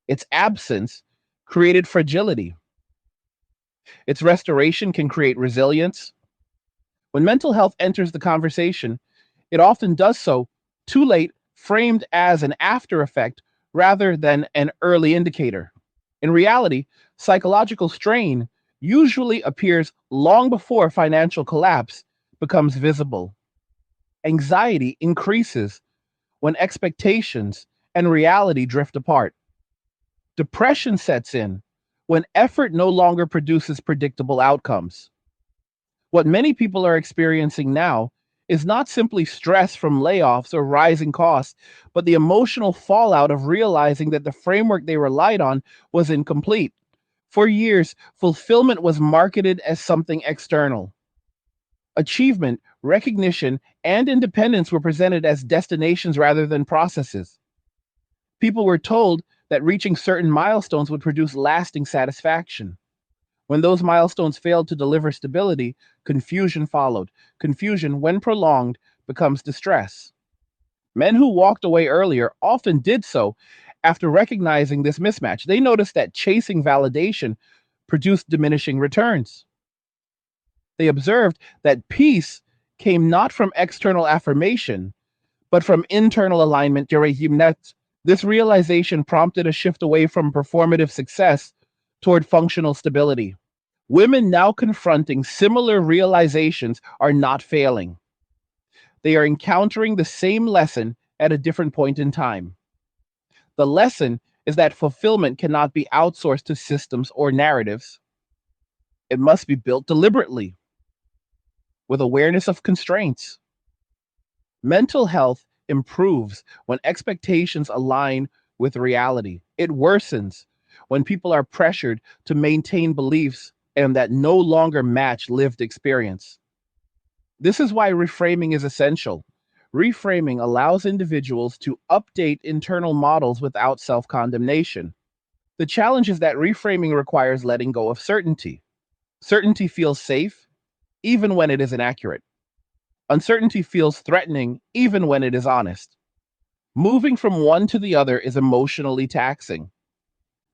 Its absence created fragility. Its restoration can create resilience. When mental health enters the conversation, it often does so too late, framed as an after effect rather than an early indicator. In reality, psychological strain usually appears long before financial collapse becomes visible. Anxiety increases when expectations and reality drift apart. Depression sets in when effort no longer produces predictable outcomes. What many people are experiencing now is not simply stress from layoffs or rising costs, but the emotional fallout of realizing that the framework they relied on was incomplete. For years, fulfillment was marketed as something external. Achievement, recognition, and independence were presented as destinations rather than processes. People were told that reaching certain milestones would produce lasting satisfaction. When those milestones failed to deliver stability, confusion followed. Confusion, when prolonged, becomes distress. Men who walked away earlier often did so after recognizing this mismatch. They noticed that chasing validation produced diminishing returns. They observed that peace came not from external affirmation, but from internal alignment. This realization prompted a shift away from performative success toward functional stability. Women now confronting similar realizations are not failing. They are encountering the same lesson at a different point in time. The lesson is that fulfillment cannot be outsourced to systems or narratives. It must be built deliberately, with awareness of constraints. Mental health improves when expectations align with reality. It worsens when people are pressured to maintain beliefs and that no longer match lived experience. This is why reframing is essential. Reframing allows individuals to update internal models without self condemnation. The challenge is that reframing requires letting go of certainty. Certainty feels safe, even when it is inaccurate. Uncertainty feels threatening, even when it is honest. Moving from one to the other is emotionally taxing.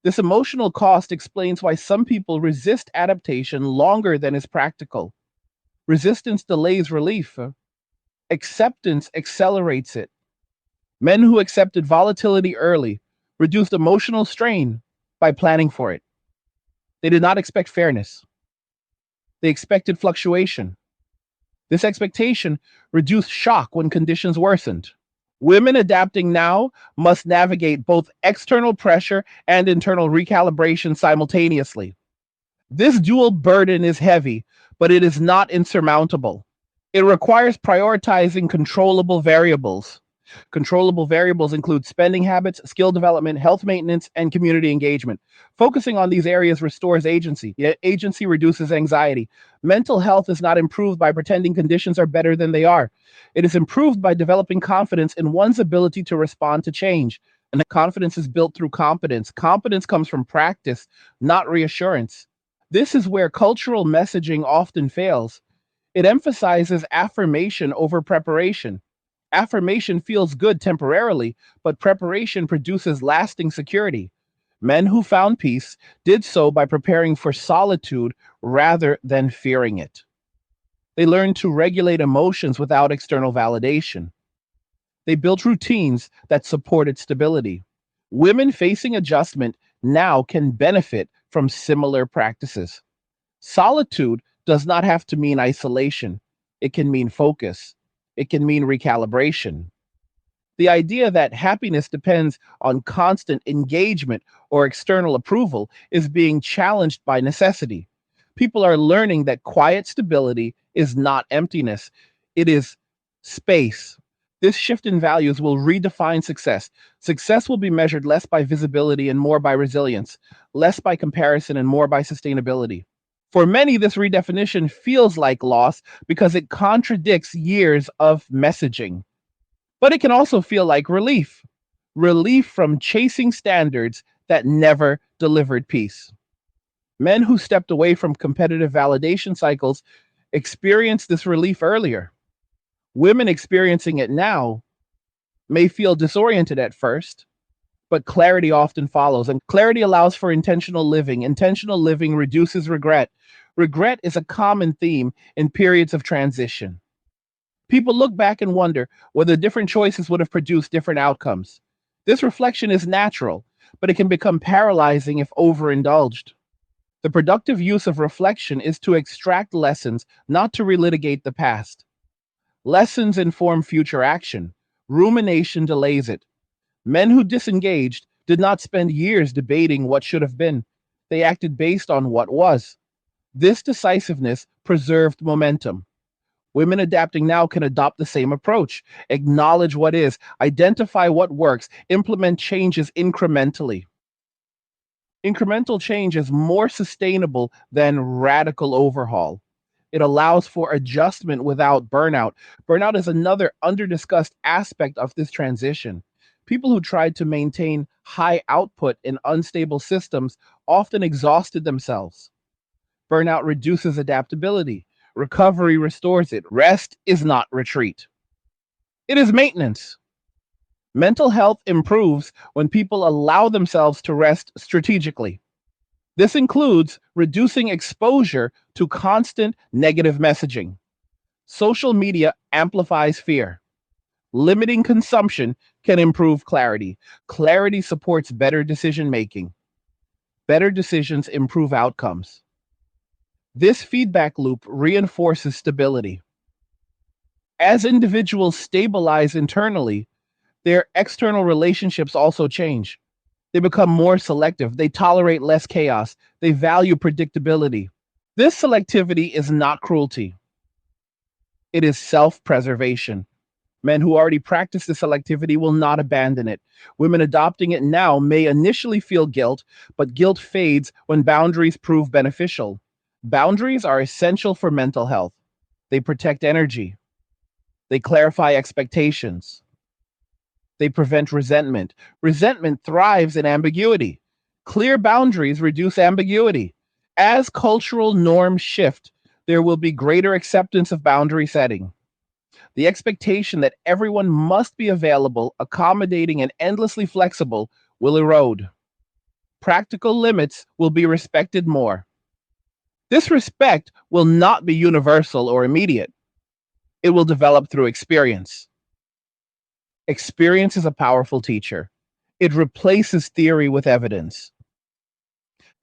This emotional cost explains why some people resist adaptation longer than is practical. Resistance delays relief. Acceptance accelerates it. Men who accepted volatility early reduced emotional strain by planning for it. They did not expect fairness. They expected fluctuation. This expectation reduced shock when conditions worsened. Women adapting now must navigate both external pressure and internal recalibration simultaneously. This dual burden is heavy, but it is not insurmountable. It requires prioritizing controllable variables. Controllable variables include spending habits, skill development, health maintenance, and community engagement. Focusing on these areas restores agency, yet agency reduces anxiety. Mental health is not improved by pretending conditions are better than they are. It is improved by developing confidence in one's ability to respond to change. And the confidence is built through competence. Competence comes from practice, not reassurance. This is where cultural messaging often fails. It emphasizes affirmation over preparation. Affirmation feels good temporarily, but preparation produces lasting security. Men who found peace did so by preparing for solitude rather than fearing it. They learned to regulate emotions without external validation. They built routines that supported stability. Women facing adjustment now can benefit from similar practices. Solitude does not have to mean isolation, it can mean focus, it can mean recalibration. The idea that happiness depends on constant engagement or external approval is being challenged by necessity. People are learning that quiet stability is not emptiness, it is space. This shift in values will redefine success. Success will be measured less by visibility and more by resilience, less by comparison and more by sustainability. For many, this redefinition feels like loss because it contradicts years of messaging. But it can also feel like relief from chasing standards that never delivered peace. Men who stepped away from competitive validation cycles experienced this relief earlier. Women experiencing it now may feel disoriented at first, but clarity often follows, and clarity allows for intentional living. Intentional living reduces regret. Regret is a common theme in periods of transition. People look back and wonder whether different choices would have produced different outcomes. This reflection is natural, but it can become paralyzing if overindulged. The productive use of reflection is to extract lessons, not to relitigate the past. Lessons inform future action. Rumination delays it. Men who disengaged did not spend years debating what should have been. They acted based on what was. This decisiveness preserved momentum. Women adapting now can adopt the same approach, acknowledge what is, identify what works, implement changes incrementally. Incremental change is more sustainable than radical overhaul. It allows for adjustment without burnout. Burnout is another underdiscussed aspect of this transition. People who tried to maintain high output in unstable systems often exhausted themselves. Burnout reduces adaptability. Recovery restores it. Rest is not retreat, it is maintenance. Mental health improves when people allow themselves to rest strategically. This includes reducing exposure to constant negative messaging. Social media amplifies fear. Limiting consumption can improve clarity. Clarity supports better decision making. Better decisions improve outcomes. This feedback loop reinforces stability. As individuals stabilize internally, their external relationships also change. They become more selective. They tolerate less chaos. They value predictability. This selectivity is not cruelty, it is self preservation. Men who already practice this selectivity will not abandon it. Women adopting it now may initially feel guilt, but guilt fades when boundaries prove beneficial. Boundaries are essential for mental health. They protect energy, they clarify expectations, they prevent resentment. Resentment thrives in ambiguity. Clear boundaries reduce ambiguity. As cultural norms shift, there will be greater acceptance of boundary setting. The expectation that everyone must be available, accommodating, and endlessly flexible will erode. Practical limits will be respected more. This respect will not be universal or immediate. It will develop through experience. Experience is a powerful teacher. It replaces theory with evidence.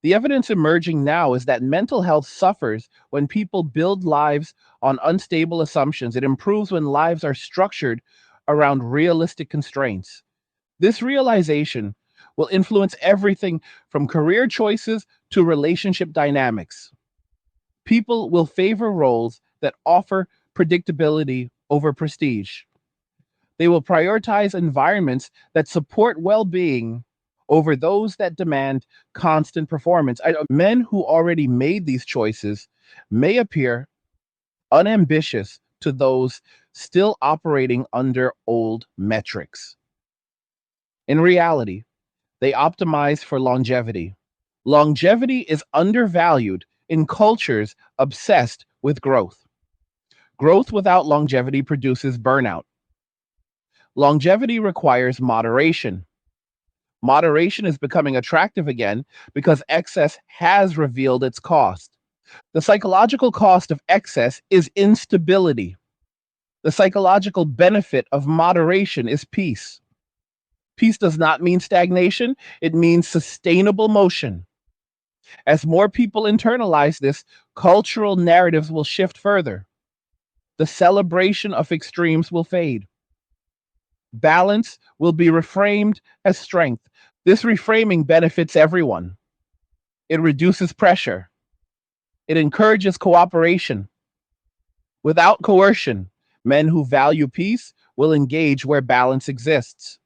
The evidence emerging now is that mental health suffers when people build lives on unstable assumptions. It improves when lives are structured around realistic constraints. This realization will influence everything from career choices to relationship dynamics. People will favor roles that offer predictability over prestige. They will prioritize environments that support well being over those that demand constant performance. Men who already made these choices may appear unambitious to those still operating under old metrics. In reality, they optimize for longevity. Longevity is undervalued in cultures obsessed with growth. Growth without longevity produces burnout. Longevity requires moderation. Moderation is becoming attractive again because excess has revealed its cost. The psychological cost of excess is instability. The psychological benefit of moderation is peace. Peace does not mean stagnation, it means sustainable motion. As more people internalize this, cultural narratives will shift further. The celebration of extremes will fade. Balance will be reframed as strength. This reframing benefits everyone. It reduces pressure. It encourages cooperation. Without coercion, men who value peace will engage where balance exists.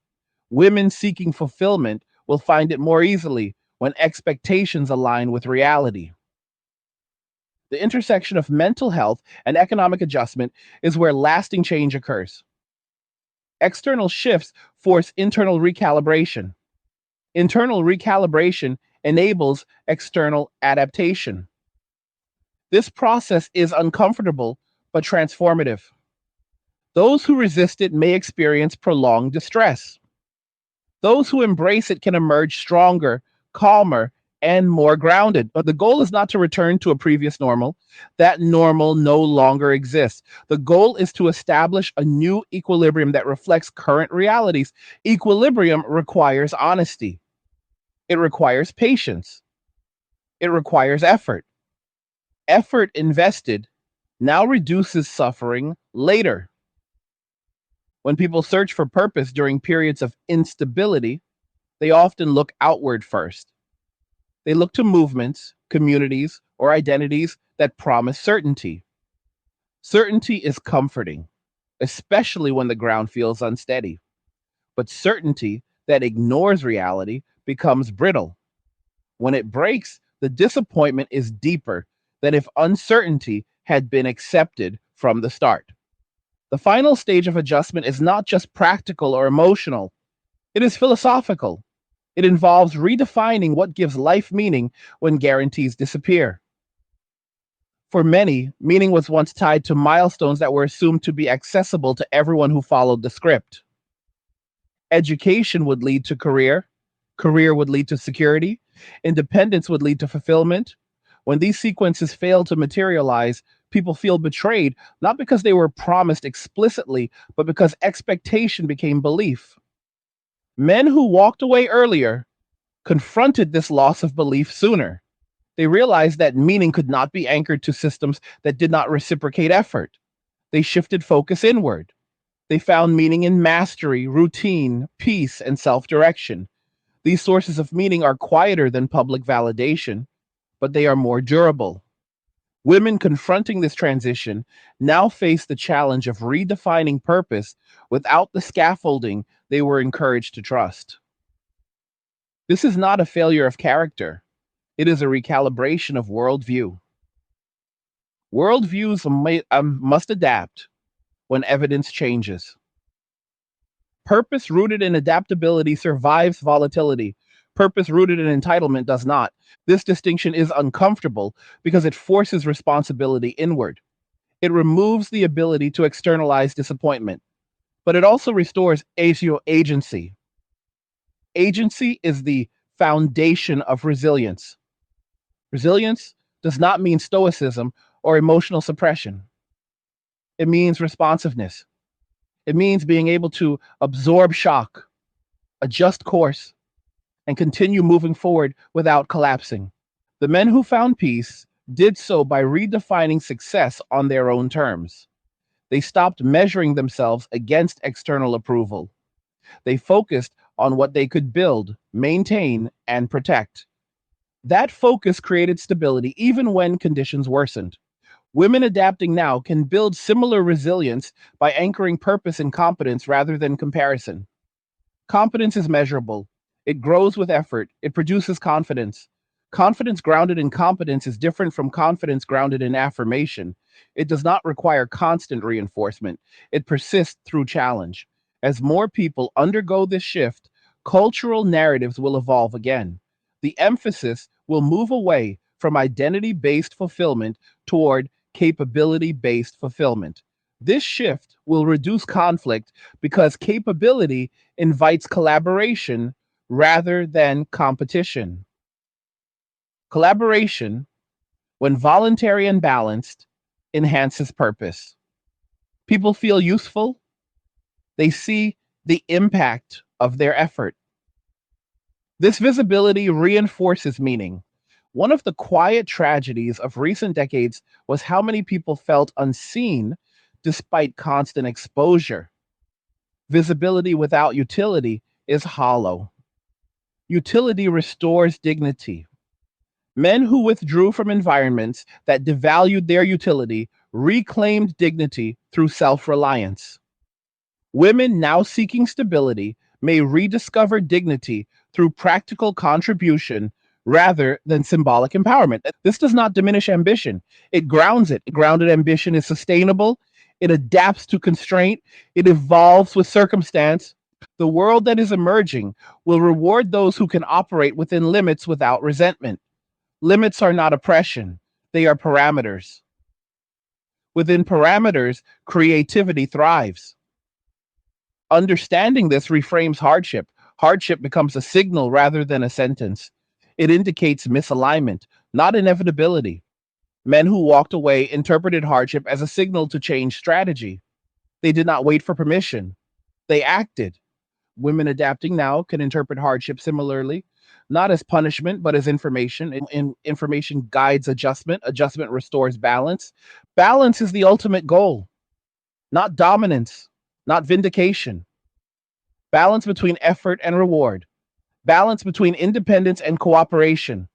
Women seeking fulfillment will find it more easily when expectations align with reality. The intersection of mental health and economic adjustment is where lasting change occurs. External shifts force internal recalibration. Internal recalibration enables external adaptation. This process is uncomfortable but transformative. Those who resist it may experience prolonged distress. Those who embrace it can emerge stronger, calmer, and more grounded. But the goal is not to return to a previous normal. That normal no longer exists. The goal is to establish a new equilibrium that reflects current realities. Equilibrium requires honesty, it requires patience, it requires effort. Effort invested now reduces suffering later. When people search for purpose during periods of instability, they often look outward first. They look to movements, communities, or identities that promise certainty. Certainty is comforting, especially when the ground feels unsteady. But certainty that ignores reality becomes brittle. When it breaks, the disappointment is deeper than if uncertainty had been accepted from the start. The final stage of adjustment is not just practical or emotional, it is philosophical. It involves redefining what gives life meaning when guarantees disappear. For many, meaning was once tied to milestones that were assumed to be accessible to everyone who followed the script. Education would lead to career, career would lead to security, independence would lead to fulfillment. When these sequences fail to materialize, people feel betrayed, not because they were promised explicitly, but because expectation became belief. Men who walked away earlier confronted this loss of belief sooner. They realized that meaning could not be anchored to systems that did not reciprocate effort. They shifted focus inward. They found meaning in mastery, routine, peace, and self direction. These sources of meaning are quieter than public validation, but they are more durable. Women confronting this transition now face the challenge of redefining purpose without the scaffolding they were encouraged to trust. This is not a failure of character, it is a recalibration of worldview. Must adapt when evidence changes. Purpose rooted in adaptability survives volatility. Purpose rooted in entitlement does not. This distinction is uncomfortable because it forces responsibility inward. It removes the ability to externalize disappointment, but it also restores agency. Agency is the foundation of resilience. Resilience does not mean stoicism or emotional suppression. It means responsiveness. It means being able to absorb shock, adjust course, and continue moving forward without collapsing. The men who found peace did so by redefining success on their own terms. They stopped measuring themselves against external approval. They focused on what they could build, maintain, and protect. That focus created stability even when conditions worsened. Women adapting now can build similar resilience by anchoring purpose in competence rather than comparison. Competence is measurable. It grows with effort. It produces confidence. Confidence grounded in competence is different from confidence grounded in affirmation. It does not require constant reinforcement. It persists through challenge. As more people undergo this shift, cultural narratives will evolve again. The emphasis will move away from identity based fulfillment toward capability based fulfillment. This shift will reduce conflict because capability invites collaboration rather than competition. Collaboration, when voluntary and balanced, enhances purpose. People feel useful, they see the impact of their effort. This visibility reinforces meaning. One of the quiet tragedies of recent decades was how many people felt unseen despite constant exposure. Visibility without utility is hollow. Utility restores dignity. Men who withdrew from environments that devalued their utility reclaimed dignity through self reliance. Women now seeking stability may rediscover dignity through practical contribution rather than symbolic empowerment. This does not diminish ambition, it grounds it. Grounded ambition is sustainable, it adapts to constraint, it evolves with circumstance. The world that is emerging will reward those who can operate within limits without resentment. Limits are not oppression, they are parameters. Within parameters, creativity thrives. Understanding this reframes hardship. Hardship becomes a signal rather than a sentence. It indicates misalignment, not inevitability. Men who walked away interpreted hardship as a signal to change strategy. They did not wait for permission, they acted. Women adapting now can interpret hardship similarly, not as punishment, but as information. Information guides adjustment, adjustment restores balance. Balance is the ultimate goal, not dominance, not vindication. Balance between effort and reward, balance between independence and cooperation,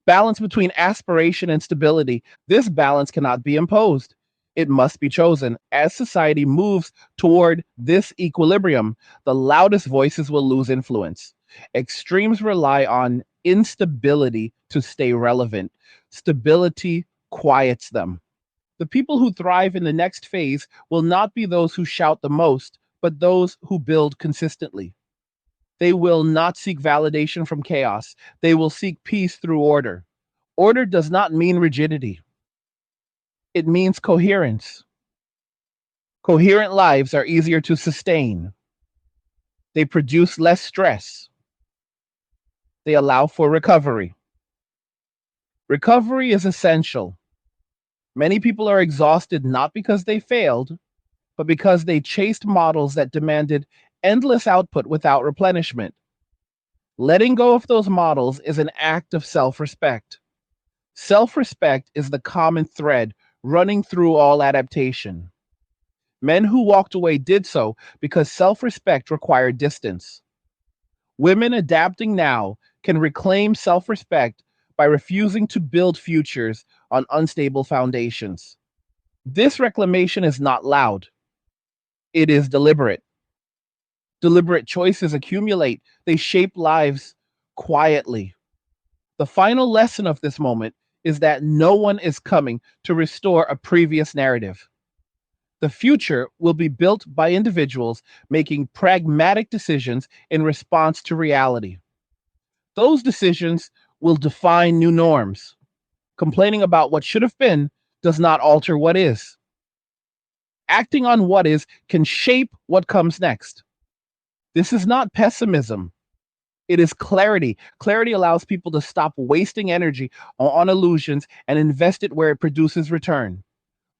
balance between aspiration and stability. This balance cannot be imposed. It must be chosen. As society moves toward this equilibrium, the loudest voices will lose influence. Extremes rely on instability to stay relevant. Stability quiets them. The people who thrive in the next phase will not be those who shout the most, but those who build consistently. They will not seek validation from chaos. They will seek peace through order. Order does not mean rigidity, it means coherence. Coherent lives are easier to sustain. They produce less stress. They allow for recovery. Recovery is essential. Many people are exhausted not because they failed, but because they chased models that demanded endless output without replenishment. Letting go of those models is an act of self respect. Self respect is the common thread running through all adaptation. Men who walked away did so because self respect required distance. Women adapting now can reclaim self respect by refusing to build futures on unstable foundations. This reclamation is not loud, it is deliberate. Deliberate choices accumulate, they shape lives quietly. The final lesson of this moment is that no one is coming to restore a previous narrative. The future will be built by individuals making pragmatic decisions in response to reality. Those decisions will define new norms. Complaining about what should have been does not alter what is. Acting on what is can shape what comes next. This is not pessimism. It is clarity. Clarity allows people to stop wasting energy on illusions and invest it where it produces return.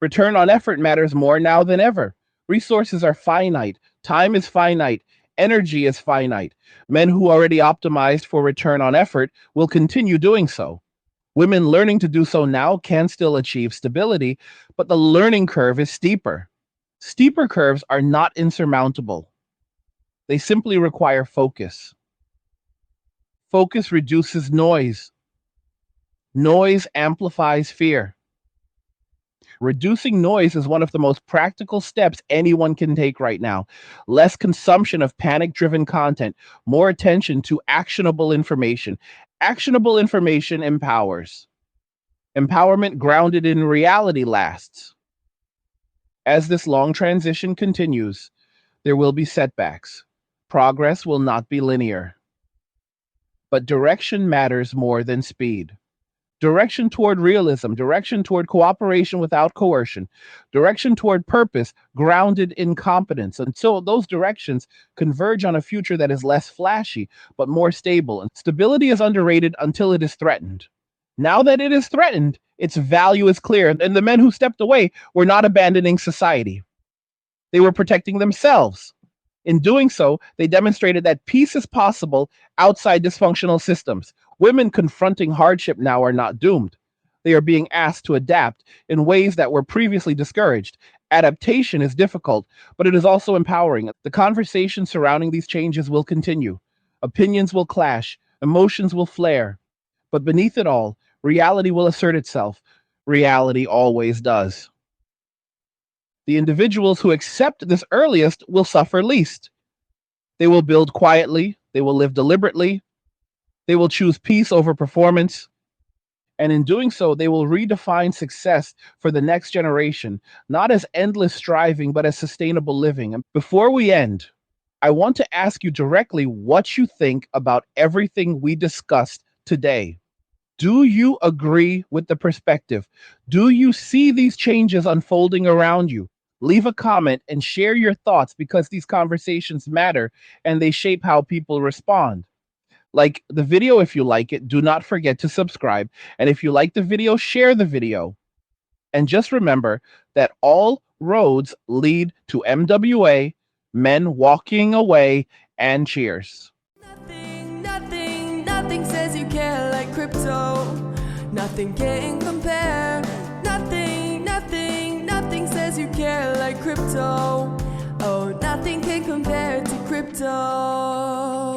Return on effort matters more now than ever. Resources are finite, time is finite, energy is finite. Men who already optimized for return on effort will continue doing so. Women learning to do so now can still achieve stability, but the learning curve is steeper. Steeper curves are not insurmountable, they simply require focus. Focus reduces noise. Noise amplifies fear. Reducing noise is one of the most practical steps anyone can take right now. Less consumption of panic driven content, more attention to actionable information. Actionable information empowers. Empowerment grounded in reality lasts. As this long transition continues, there will be setbacks. Progress will not be linear. But direction matters more than speed. Direction toward realism, direction toward cooperation without coercion, direction toward purpose grounded in competence. And so those directions converge on a future that is less flashy, but more stable. And stability is underrated until it is threatened. Now that it is threatened, its value is clear. And the men who stepped away were not abandoning society, they were protecting themselves. In doing so, they demonstrated that peace is possible outside dysfunctional systems. Women confronting hardship now are not doomed. They are being asked to adapt in ways that were previously discouraged. Adaptation is difficult, but it is also empowering. The conversation surrounding these changes will continue. Opinions will clash, emotions will flare, but beneath it all, reality will assert itself. Reality always does. The individuals who accept this earliest will suffer least. They will build quietly, they will live deliberately, they will choose peace over performance, and in doing so, they will redefine success for the next generation, not as endless striving, but as sustainable living. And before we end, I want to ask you directly what you think about everything we discussed today. Do you agree with the perspective? Do you see these changes unfolding around you? Leave a comment and share your thoughts because these conversations matter and they shape how people respond. Like the video if you like it. Do not forget to subscribe. And if you like the video, share the video. And just remember that all roads lead to MWA, men walking away, and cheers. Nothing says you care like crypto. Nothing can compare. Nothing says you care like crypto. Oh, nothing can compare to crypto.